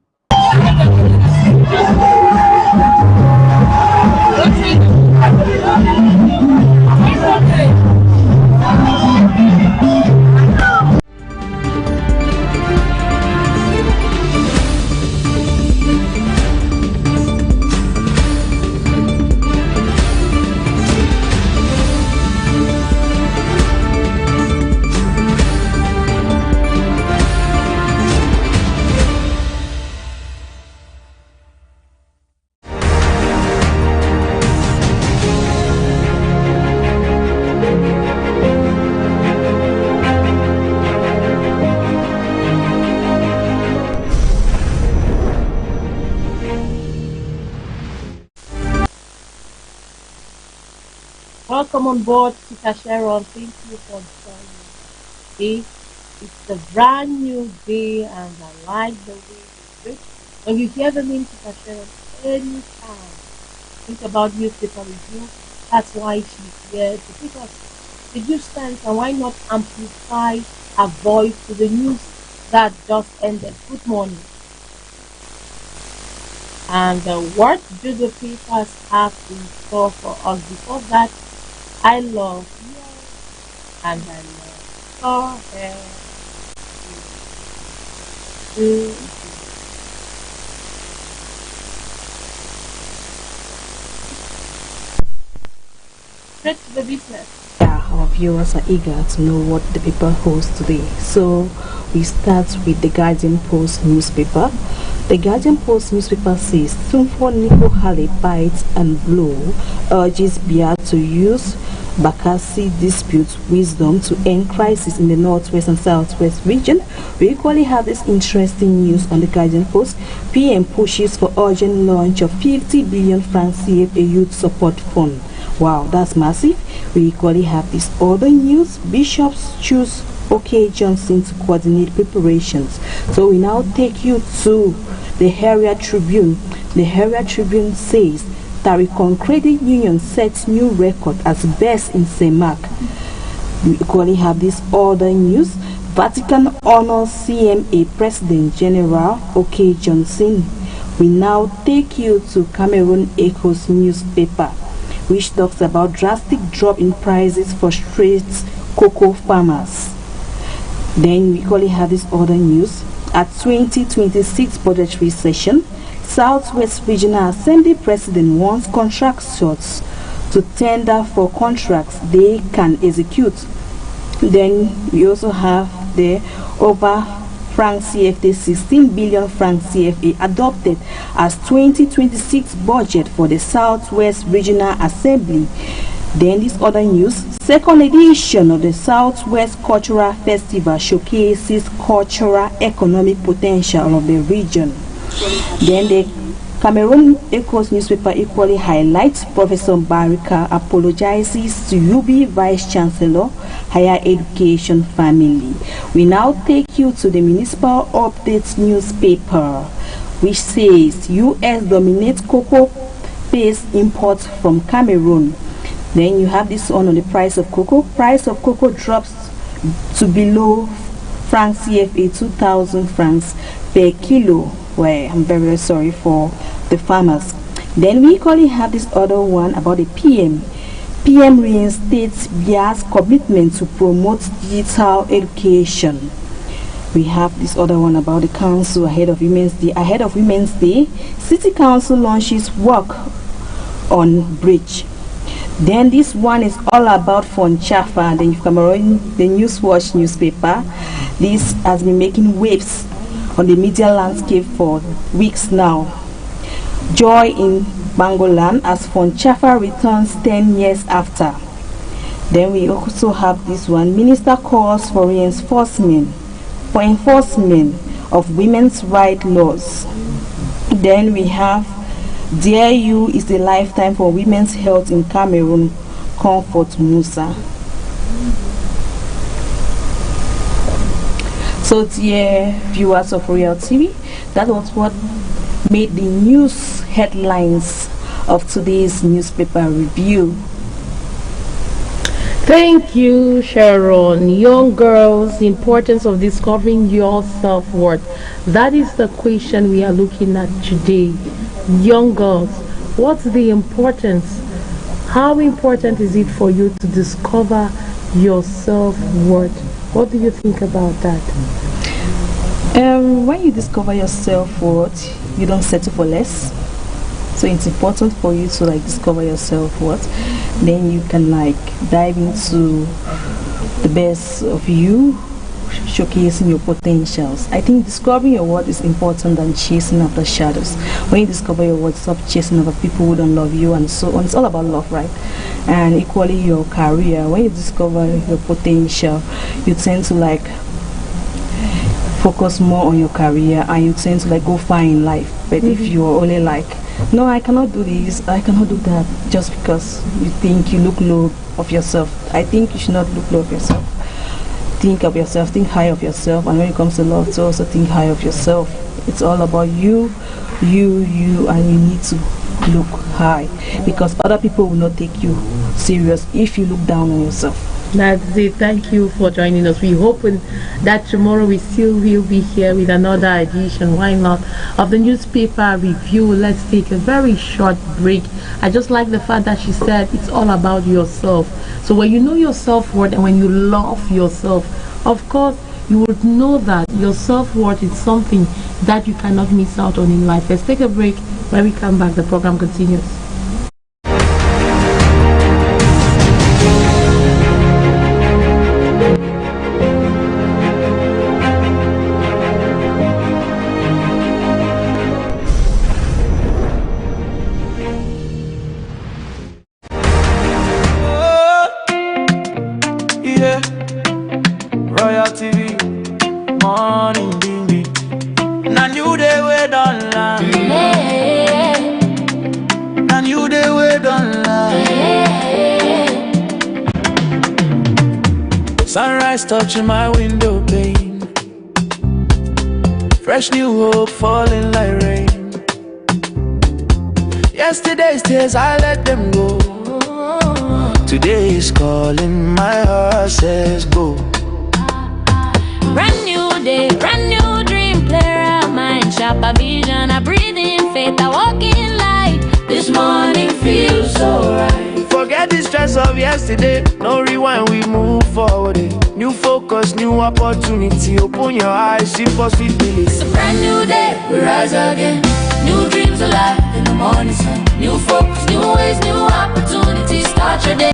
Welcome on board, Tita Sharon. Thank you for joining me. It's a brand new day, and I like the way you do it. When you hear the name Tita Sharon, anytime think about newspaper review. That's why she's here to take us the news sense, and why not amplify her voice to the news that just ended. Good morning. And what do the papers have in store for us? Before that, I love you and I love your hair. Straight to the business. Yeah, our viewers are eager to know what the paper holds today. So we start with the Guardian Post newspaper. The Guardian Post newspaper says Tumfo Nico Hale bites and blow, urges Biya to use Bakassi dispute wisdom to end crisis in the northwest and southwest region. We equally have this interesting news on the Guardian Post. PM pushes for urgent launch of 50 billion francs CFA youth support fund. Wow, that's massive. We equally have this other news. Bishops choose OK Johnson to coordinate preparations. So we now take you to the Herald Tribune. The Herald Tribune says Taricon Credit Union sets new record as best in CEMAC. We equally have this other news. Vatican honors CMA President General OK Johnson. We now take you to Cameroon Echo's newspaper, which talks about drastic drop in prices frustrates cocoa farmers. Then we equally have this other news. At 2026 budgetary session, Southwest Regional Assembly President wants contractors to tender for contracts they can execute. Then we also have the over franc CFA 16 billion franc CFA adopted as 2026 budget for the Southwest Regional Assembly. Then this other news, second edition of the Southwest Cultural Festival showcases cultural economic potential of the region. Then the Cameroon Echoes newspaper equally highlights Professor Barika apologizes to UB Vice Chancellor Higher Education family. We now take you to the Municipal Updates newspaper, which says US dominates cocoa-based imports from Cameroon. Then you have this one on the price of cocoa. Price of cocoa drops to below franc CFA 2,000 francs per kilo. Well, I'm very sorry for the farmers. Then we equally have this other one about the PM. PM reinstates Biya's commitment to promote digital education. We have this other one about the council ahead of Women's Day. Ahead of Women's Day, City Council launches work on bridge. Then this one is all about Fonchafa, the Cameroon, the Newswatch newspaper. This has been making waves on the media landscape for weeks now. Joy in Bangolan as Fonchafa returns 10 years after. Then we also have this one. Minister calls for enforcement of women's rights laws. Then we have Dear You is the lifetime for women's health in Cameroon, Comfort Musa. So dear viewers of Royal TV, that was what made the news headlines of today's newspaper review. Thank you, Sharon. Young girls, the importance of discovering your self-worth. That is the question we are looking at today. Young girls, what's the importance? How important is it for you to discover your self-worth? What do you think about that? When you discover your self-worth, you don't settle for less. So it's important for you to discover your self-worth. Then you can dive into the best of you, showcasing your potentials. I think discovering your worth is important than chasing after shadows. When you discover your worth, stop chasing after people who don't love you and so on. It's all about love, right? And equally your career. When you discover your potential, you tend to focus more on your career, and you tend to go far in life. But if you're only no, I cannot do this, I cannot do that, just because you think you look low of yourself, I think you should not look low of yourself. Think of yourself, think high of yourself, and when it comes to love, to also think high of yourself. It's all about you, and you need to look high, because other people will not take you serious if you look down on yourself. That's it. Thank you for joining us. We hope that tomorrow we still will be here with another edition, why not, of the newspaper review. Let's take a very short break. I just like the fact that she said it's all about yourself. So when you know your self-worth and when you love yourself, of course you would know that your self-worth is something that you cannot miss out on in life. Let's take a break. When we come back, the program continues. Sunrise touching my window pane, fresh new hope falling like rain. Yesterday's tears, I let them go. Today is calling, my heart says go. Brand new day, brand new dream, player of mind, sharper vision, I breathe in faith, I walk in light. This morning feels so right. Forget the stress of yesterday, no rewind, we move forward. New focus, new opportunity, open your eyes, see possibilities. It's a brand new day, we rise again. New dreams alive in the morning sun. New focus, new ways, new opportunities, start your day.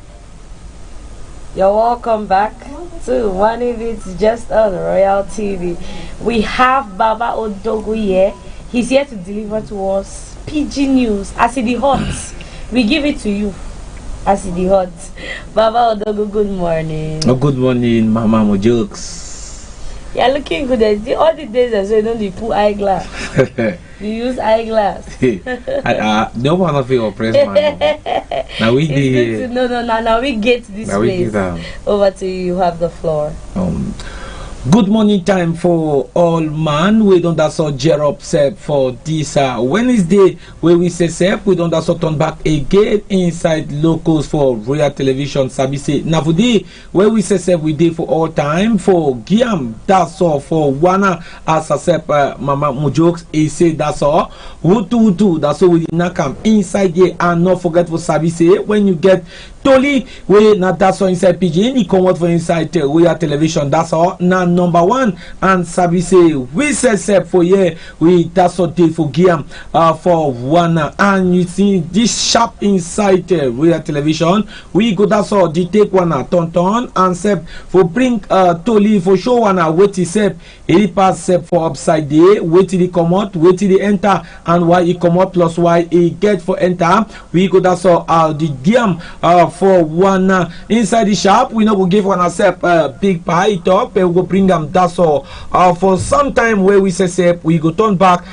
You're welcome back to Money Beats just on Royal TV. We have Baba Odogu here. He's here to deliver to us PG news as it hot. We give it to you as it hot. Baba Odogu, good morning. Oh, good morning, Mama Mojokes. You're looking good. All the days I say, don't you put eyeglass? You use eyeglass. No one of you oppress man. Now we did. Now we get this place. Over to you. You have the floor. Good morning time for all man. We don't also gear up set for this Wednesday where we say we don't also turn back again inside locals for Royal Television Sabise Navudi where we say we did for all time for Giam, that's all for Wana as I said Mama Mujokes he said that's all Wutu that's all we did not come inside here and not forget for Sabise when you get Toli we not that's all inside PG he come out for inside Royal Television that's all now number one and Sabise we say for here we that's all did for Giam for Wana and you see this sharp inside Royal Television we go that's all the take one ton and Sep for bring Toli for show one what he said he pass Sep for upside day wait till he come out wait till he enter and why he come out plus why he get for enter we go that's all the Giam for one inside the shop we know we give one Sep big pie top and we go bring them that's all for some time where we say we go turn back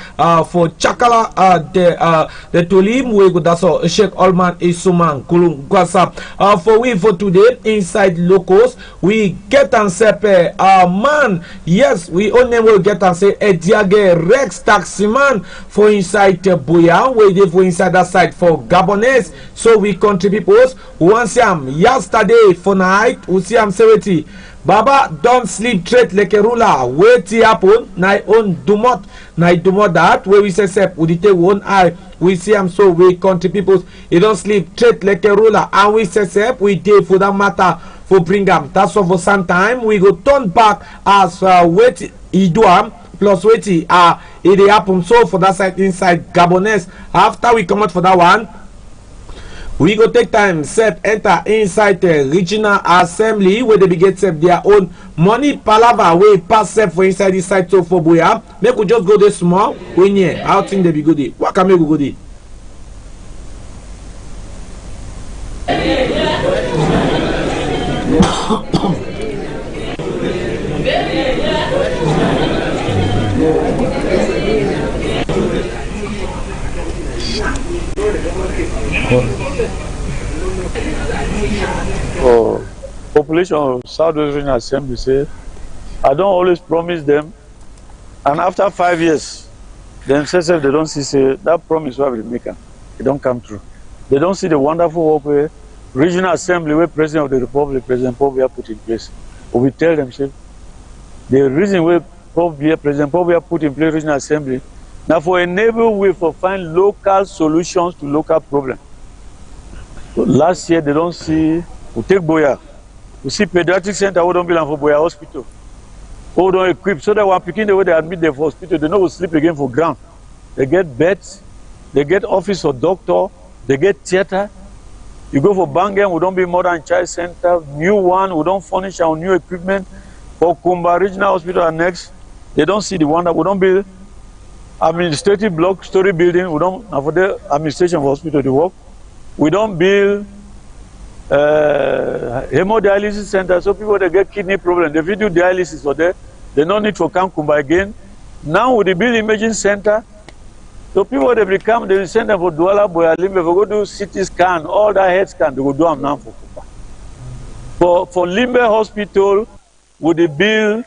for Chakala the Tolim we go that's all Sheikh Olman Isuman Kulum Gwasa for we for today inside locals we get and say man yes we only will get and say Ediage Rex taxi man for inside Boya we dey for inside that side for Gabonese so we country peoples want see am yesterday for night. We see am say Baba don't sleep straight like a ruler. Wait happen. Na own dumot. Na dumot that where we say sep. We take one eye. We see am so we country people. He don't sleep straight like a ruler. And we say sep. We dey for that matter for bring am. That's all for some time. We go turn back as wait he do am. Plus wait it dey happen so for that side inside Gabonese. After we come out for that one, we go take time sep enter inside the regional assembly where they be get sep their own money palava wey pass sep for inside this side so for Boya. Make we just go there small when here. How think they be go there? What can make we go there? Population of Southwest Regional Assembly say, I don't always promise them, and after 5 years, themselves they don't see say that promise where we make them, it don't come true. They don't see the wonderful work where Regional Assembly, where President of the Republic, President Paul Biya put in place. But we tell them, say, the reason where President Paul Biya put in place Regional Assembly, now for enable way for find local solutions to local problems. So last year they don't see, we take Boya. We see pediatric center who don't belong for Boya Hospital. Who don't equip so that when picking the way they admit them for hospital, they know will sleep again for ground. They get beds, they get office for doctor, they get theater. You go for Bangen, we don't be modern child center, new one, we don't furnish our new equipment. For Kumba Regional Hospital and next, they don't see the one that we don't build administrative block story building, we don't have for the administration of hospital to work. We don't build hemodialysis center, so people they get kidney problem. If you do dialysis for there, they don't need to come Kumba again. Now with the build imaging center, so people they become they send them for Douala Boya Limbe, for go do CT scan, all that head scan, they go do them now for Kumba. For Limbe Hospital, with the bill.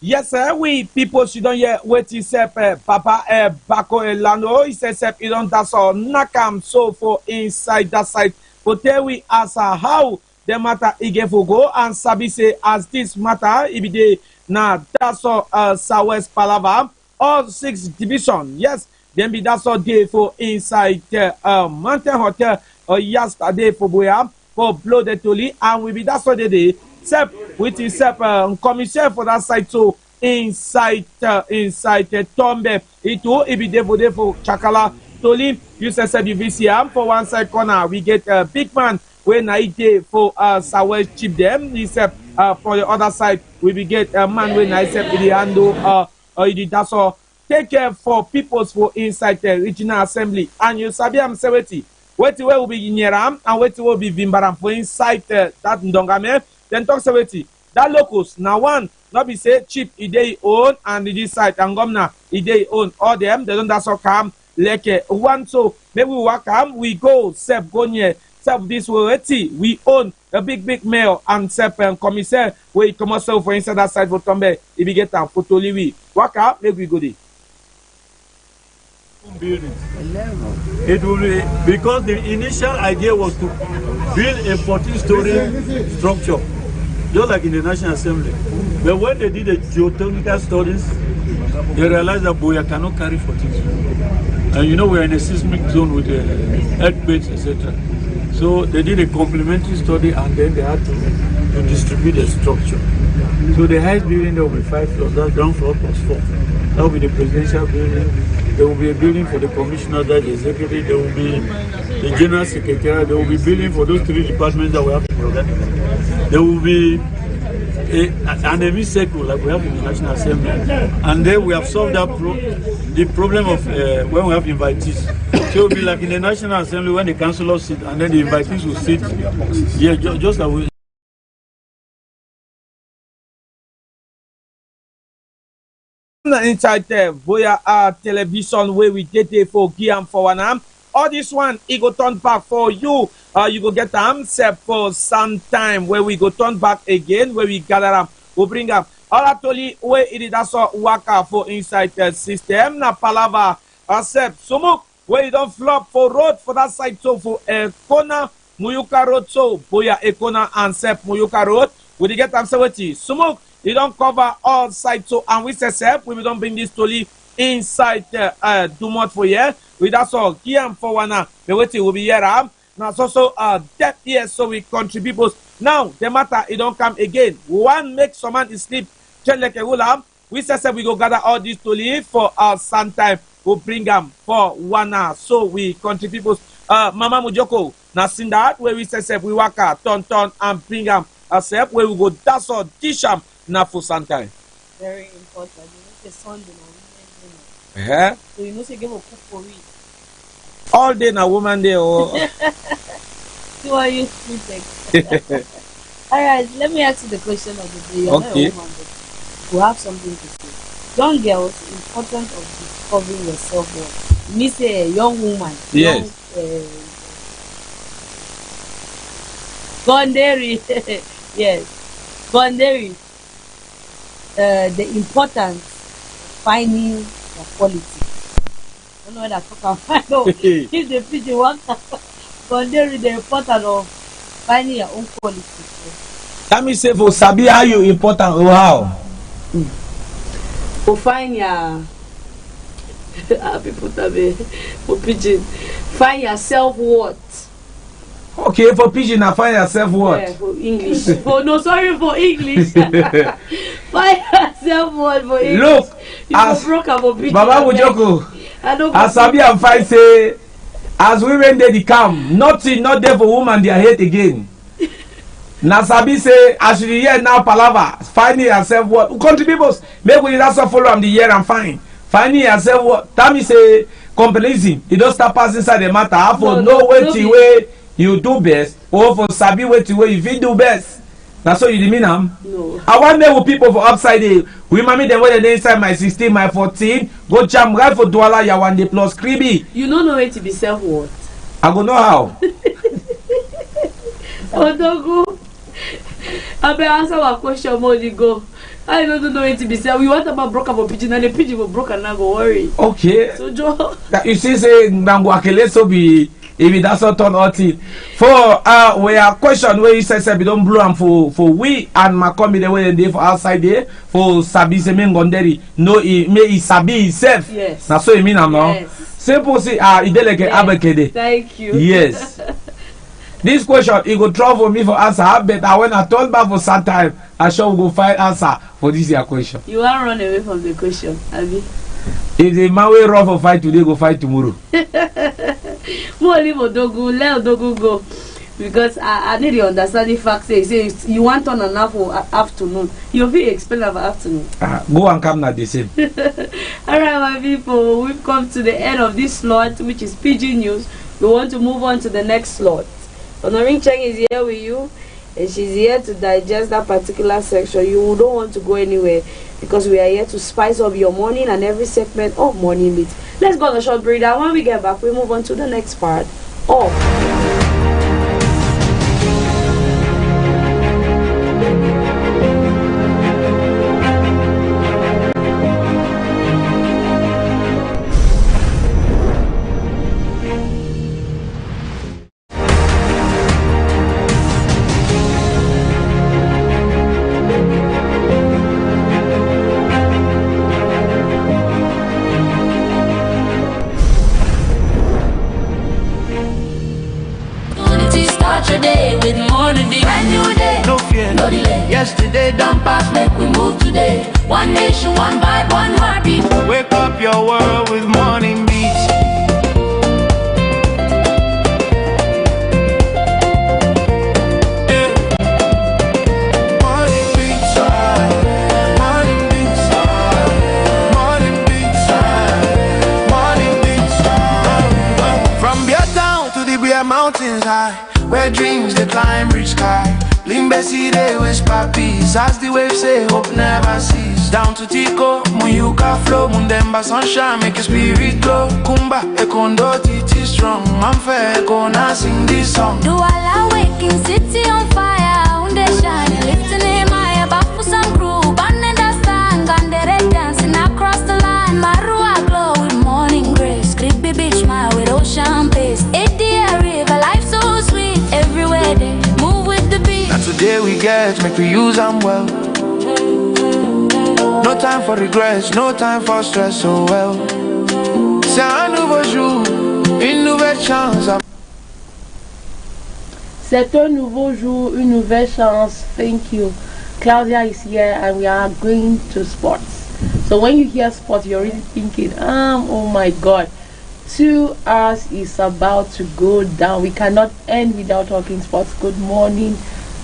Yes, sir. We people should don't hear what he said, Papa Bako Elano. He says, you don't that's all. Nakam so for inside that side. But tell we ask how the matter ige for go and Sabi say as this matter it be the na that's all Southwest Palava all 6 division. Yes, then be that's all day for inside Mountain Hotel yesterday for Boya for blow the toli and we be that's all the day. Sep with his commissioner for that side too inside Tombe it will be there for Chakala Toli you say VCM for one side corner we get a big man when I day for Southwest chip them he said for the other side we will get a man when I said the handle that's all take care for peoples for inside the regional assembly and you sabi am seweti weti will be Nyeram and weti will be Vimbaram for inside that Ndongame. Then talk about that locals now one not be say cheap they own and this side and governor they own all them they don't that's all come like one so maybe we work we go sep go near sep this way we own a big mail and sep and commissaire we come also for inside that side for Tombe if we get a photo we work out maybe we go there. Building. It will be because the initial idea was to build a 14-story structure, just like in the National Assembly. But when they did the geotechnical studies, they realized that Boya cannot carry 14 stories. And you know we're in a seismic zone with earthquakes, etc. So they did a complementary study and then they had to distribute the structure. So the highest building there will be 5 floors, that's ground floor plus 4. That will be the presidential building. There will be a building for the commissioner, that the executive. There will be the general secretary. There will be building for those 3 departments that we have to be organized. There will be an emit circle like we have in the National Assembly. And then we have solved that the problem of when we have invitees. So it will be like in the National Assembly when the councillors sit and then the invitees will sit. Yeah, just like we. Inside there, Boya television where we did it for Giam for one all this one it go turn back for you. You go get set for some time where we go turn back again where we gather we bring up all actually where it is also work for inside the system na palava accept sumo where you don't flop for road for that side, so for Kona Muyuka Road, so Boya Ekona and Sep Muyuka Road, we get am smoke, you don't cover all sides, so and we say Sep, we don't bring this to live inside Dumont for here. We that's all. Kiam for one the waiting will be here. Now so that here, so we contribute. Now the matter it don't come again. One make someone is sleep, just like a ulam. We say we go gather all this to live for our sun time. We bring them for 1 hour. So we contribute. Mama Mujoko, now seen that where we say we work turn and bring them ourselves where we go that's all dish them now for sun time. Very important. You know, the Sunday now. Yeah. So you know, say give a cook for it. All day now, woman day. Oh. So are you sleeping? All right, let me ask you the question of the day. You're not a woman, but you have something to say. Young girls, importance of discovering your self-worth. Me say a young woman. Yes. Gonderi. Yes. Gonderi. The importance of finding your quality. I don't know whether I talk about no. If the pigeon wants Gonderi, the importance of finding your own quality. Let me say for Sabi how you important or how? For find your people for pigeon. Find your self-worth. Okay, for pigeon, I find yourself what? Yeah, for English. Oh no, sorry for English. Find yourself what for English. Look, you as broke up for pigeon. Baba Mujoko, as Sabi and Fine say, as women they come, nothing not there for woman they hate again. Now Sabi say, as you hear now palava, finding yourself what? Country people, make we also follow am the year and fine. Finding yourself what? Tell me say, complaising, you don't start passing inside the matter. For no way you do best, or for Sabi way you fit do best. That's what you mean, am? No. I want there with people for upside there. We mommy them when they inside my 16, my 14, go jam right for Douala Yawande plus Kribi. You don't know where to be self-worth. I go know how. Oh, don't go. I better answer my question more you go. I don't know where to be self. We want about broke up a pigeon and the pigeon will broke and now go worry. Okay. So Joe. You see say Nango Akele so be if that's not turn out it. For we are question where you say we don't blow am for we and Macomi the way they for outside there for Sabi Semen Gonderi. No he Sabi himself. Yes. That's what you mean now. Yes. Simple say ideleke abekede. Thank you. Yes. This question it go trouble me for answer, but when I turn back for some time, I sure we go find answer for this year question. You won't run away from the question, Abi. If the man will run for fight today, go fight tomorrow. More leave Odogu, let Odogu go. Because I need to understand the fact say you want on and for afternoon. You will explain about afternoon. Go and come not the same. Alright, my people, we've come to the end of this slot, which is PG News. We want to move on to the next slot. Honoring Cheng is here with you, and she's here to digest that particular section. You don't want to go anywhere because we are here to spice up your morning and every segment of Morning Meet. Let's go on a short break, and when we get back, we move on to the next part of yesterday don't pass, make we move today. One nation, one vibe, one heartbeat. Wake up your world with morning beats. Morning beats, morning beats, morning beats, morning beats. From your town to the Bear Mountains high, where dreams they climb reach sky. Limbesi they whisper peace as the waves say hope never cease. Down to Tico, Muyuka flow, Mundemba sunshine make your spirit glow. Kumba, Ekondo, Titi strong, Manfe, Ekona sing this song. Do I waking city on fire, Unde shine, lifting in my back for some crew. Band stand, Gandere dancing across the line. Marua glow with morning grace, creepy beach my way. get, make we use them well. No time for regrets, no time for stress, so well. C'est un nouveau jour, une nouvelle chance. C'est un nouveau jour, une nouvelle chance. Thank you. Claudia is here and we are going to sports. So when you hear sports, you're really thinking, oh my God, 2 hours is about to go down. We cannot end without talking sports. Good morning,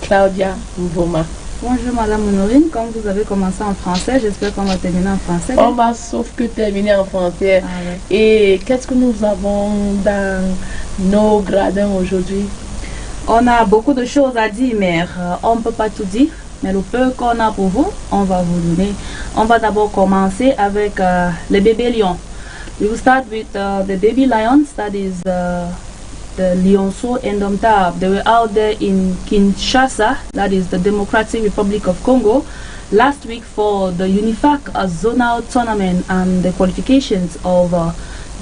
Claudia Mvoma. Bonjour Madame Honorine, comme vous avez commencé en français, j'espère qu'on va terminer en français. On va sauf que terminer en français. Et qu'est-ce que nous avons dans nos gradins aujourd'hui? On a beaucoup de choses à dire, mais on ne peut pas tout dire. Mais le peu qu'on a pour vous, on va vous donner. On va d'abord commencer avec les bébés lions. We will start with the baby lions, that is the Lionceaux Indomptables. They were out there in Kinshasa, that is the Democratic Republic of Congo, last week for the UNIFAC zonal tournament and the qualifications of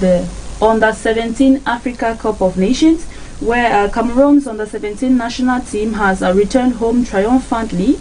the Under-17 Africa Cup of Nations, where Cameroon's Under-17 national team has returned home triumphantly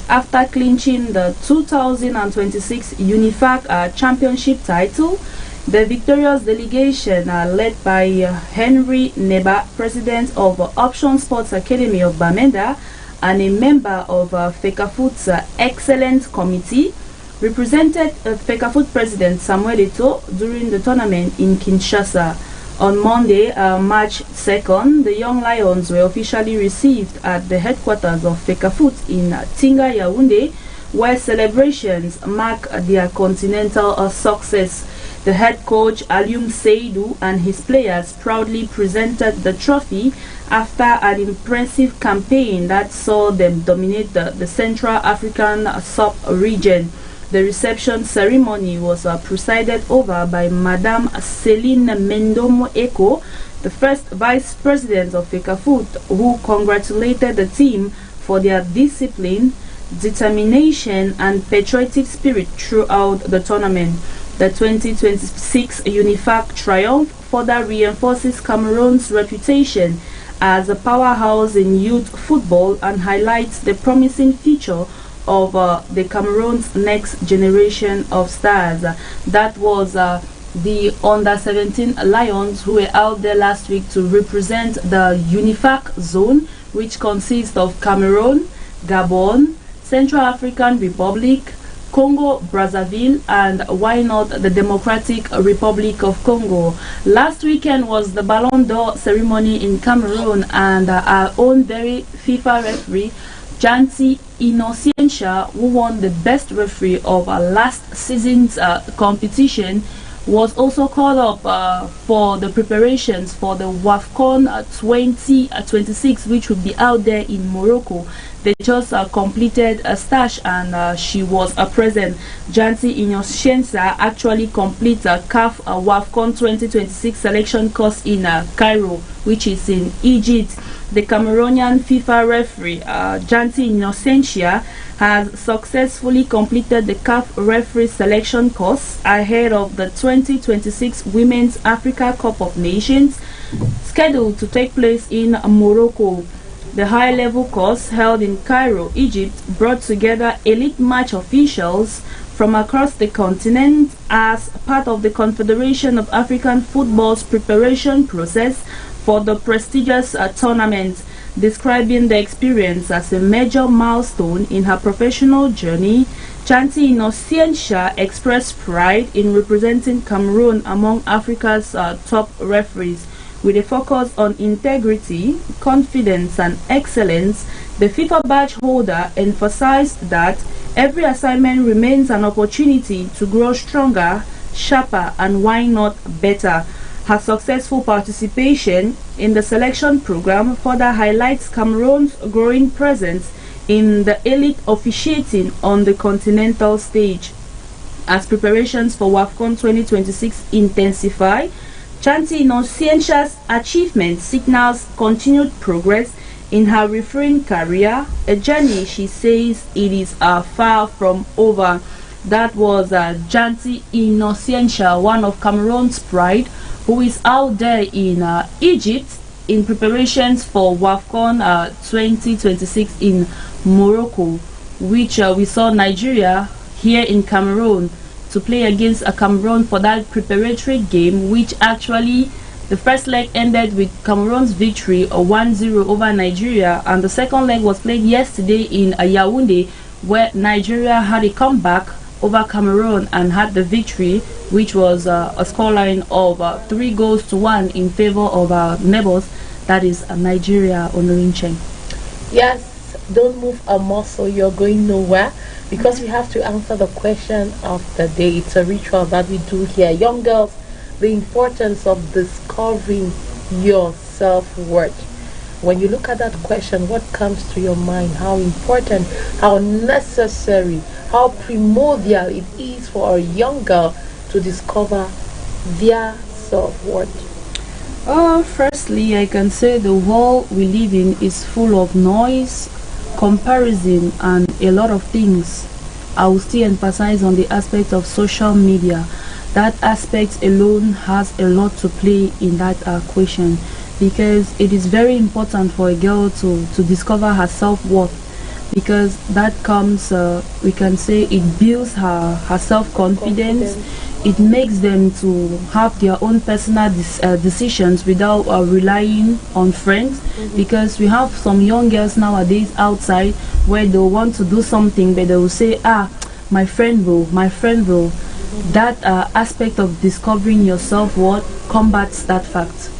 after clinching the 2026 UNIFAC championship title. The victorious delegation, led by Henry Neba, president of Option Sports Academy of Bamenda and a member of FECAFOOT's Excellence Committee, represented FECAFOOT President Samuel Eto'o during the tournament in Kinshasa. On Monday, March 2nd, the young lions were officially received at the headquarters of FECAFOOT in Tinga, Yaoundé, where celebrations mark their continental success. The head coach Alium Seydou and his players proudly presented the trophy after an impressive campaign that saw them dominate the Central African sub-region. The reception ceremony was presided over by Madame Céline Mendomo Eko, the first vice president of FECAFOOT, who congratulated the team for their discipline, determination and patriotic spirit throughout the tournament. The 2026 UNIFAC triumph further reinforces Cameroon's reputation as a powerhouse in youth football and highlights the promising future of the Cameroon's next generation of stars. That was the Under-17 Lions who were out there last week to represent the UNIFAC zone, which consists of Cameroon, Gabon, Central African Republic, Congo, Brazzaville, and why not the Democratic Republic of Congo. Last weekend was the Ballon d'Or ceremony in Cameroon, and our own very FIFA referee, Janti Innociencia, who won the best referee of last season's competition, was also called up for the preparations for the WAFCON 2026, which will be out there in Morocco. They just completed a stage and she was present. Janti Innociencia actually completed a CAF WAFCON 2026 selection course in Cairo, which is in Egypt. The Cameroonian FIFA referee, Janti Innociencia, has successfully completed the CAF referee selection course ahead of the 2026 Women's Africa Cup of Nations, scheduled to take place in Morocco. The high-level course held in Cairo, Egypt, brought together elite match officials from across the continent as part of the Confederation of African Football's preparation process for the prestigious tournament. Describing the experience as a major milestone in her professional journey, Janti Innociencia expressed pride in representing Cameroon among Africa's top referees. With a focus on integrity, confidence and excellence, the FIFA badge holder emphasized that every assignment remains an opportunity to grow stronger, sharper and why not better. Her successful participation in the selection program further highlights Cameroon's growing presence in the elite officiating on the continental stage. As preparations for WAFCON 2026 intensify, Janti Innociencia's achievement signals continued progress in her refereeing career, a journey she says it is far from over. That was Janti Innociencia, one of Cameroon's pride, who is out there in Egypt in preparations for WAFCON 2026 in Morocco, which we saw Nigeria here in Cameroon to play against Cameroon for that preparatory game, which actually the first leg ended with Cameroon's victory 1-0 over Nigeria, and the second leg was played yesterday in Yaoundé, where Nigeria had a comeback over Cameroon and had the victory, which was a scoreline of 3-1 in favor of our neighbors, that is Nigeria. Honorinchen. Yes, don't move a muscle, you're going nowhere, because we have to answer the question of the day. It's a ritual that we do here. Young girls, the importance of discovering your self-worth. When you look at that question, what comes to your mind? How important, how necessary, how primordial it is for a young girl to discover their self-worth? Firstly, I can say the world we live in is full of noise, comparison, and a lot of things. I will still emphasize on the aspect of social media. That aspect alone has a lot to play in that question, because it is very important for a girl to discover her self-worth, because that comes, we can say, it builds her self-confidence. It makes them to have their own personal decisions without relying on friends, because we have some young girls nowadays outside where they want to do something, but they will say, my friend will. That aspect of discovering your self-worth combats that fact.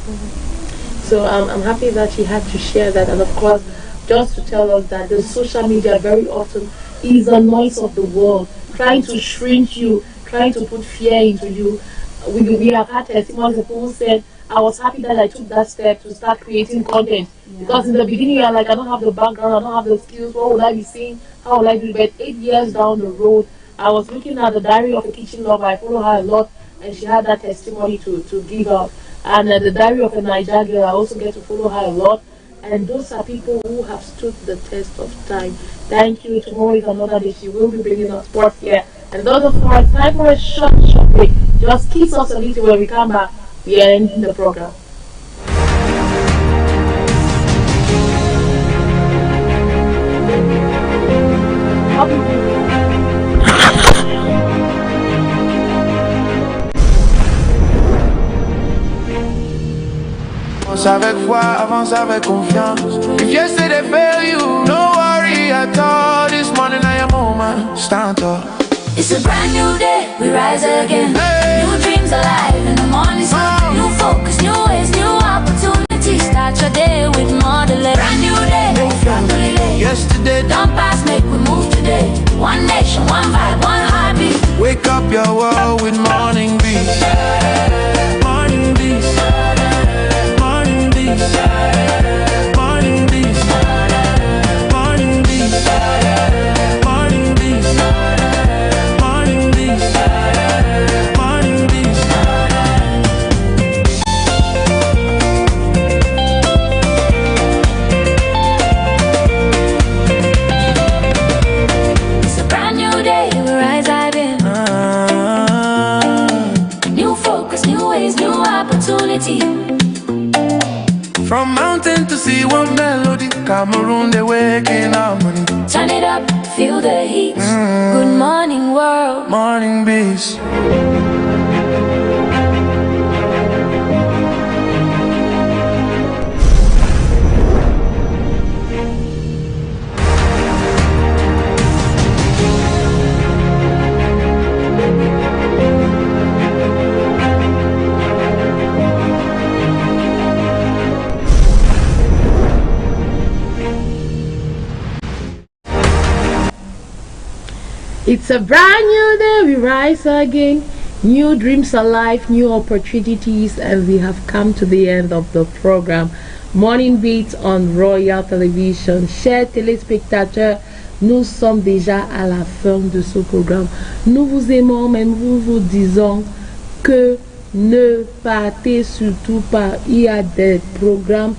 So I'm happy that you had to share that, and of course, just to tell us that the social media very often is the noise of the world, trying to shrink you, trying to put fear into you. We have had testimonies of people who said, I was happy that I took that step to start creating content. Because in the beginning, you're like, I don't have the background, I don't have the skills, what would I be saying, how would I do it? But 8 years down the road, I was looking at the diary of a kitchen lover. I follow her a lot, and she had that testimony to give out. And the diary of a Niger girl, I also get to follow her a lot. And those are people who have stood the test of time. Thank you. Tomorrow is another day. She will be bringing us sports here. And those of us, time for a short break. Just kiss us a little when we come back. We are ending the program. Avance avec foi, avance avec confiance. If yesterday failed you, don't worry at all. This morning I am home, stand up. It's a brand new day, we rise again. New dreams alive in the morning sun. New focus, new ways, new opportunities. Start your day with more delay. Brand new day, no yesterday, don't pass, make we move today. One nation, one vibe, one heartbeat. Wake up your world with morning beats. Morning beats. Morning beats. Morning beats. Morning beats. Morning beats. Morning beats. Morning beats. It's a brand new day, we rise again. New focus, new ways, new opportunity. From mountain to sea, one melody. Cameroon, they waking up money. Turn it up, feel the heat. Good morning, world. Morning beats. It's a brand new day, we rise again. New dreams alive, new opportunities, and we have come to the end of the program. Morning Beats on Royal Television. Chers téléspectateurs, nous sommes déjà à la fin de ce programme. Nous vous aimons, mais nous vous disons que ne partez surtout pas. Il y a des programmes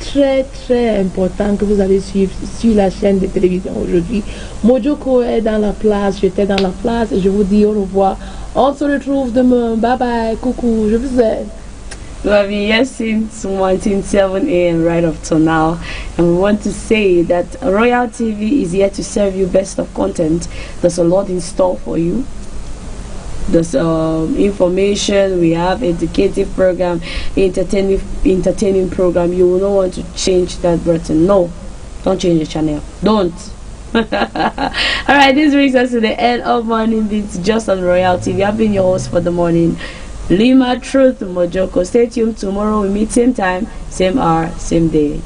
très très important que vous allez suivre sur la chaîne de télévision aujourd'hui. Mojoko est dans la place, j'étais dans la place et je vous dis au revoir. On se retrouve demain. Bye bye, coucou, je vous aime. We have been here since 7 a.m. right up to now, and we want to say that Royal TV is here to serve you best of content. There's a lot in store for you. There's information, we have educative program, entertaining program. You will not want to change that button. No, don't change the channel. Don't. Alright, this brings us to the end of Morning Beats just on Royal TV. I've been your host for the morning, Lima Truth Mojoko. Stay tuned. Tomorrow we meet same time, same hour, same day.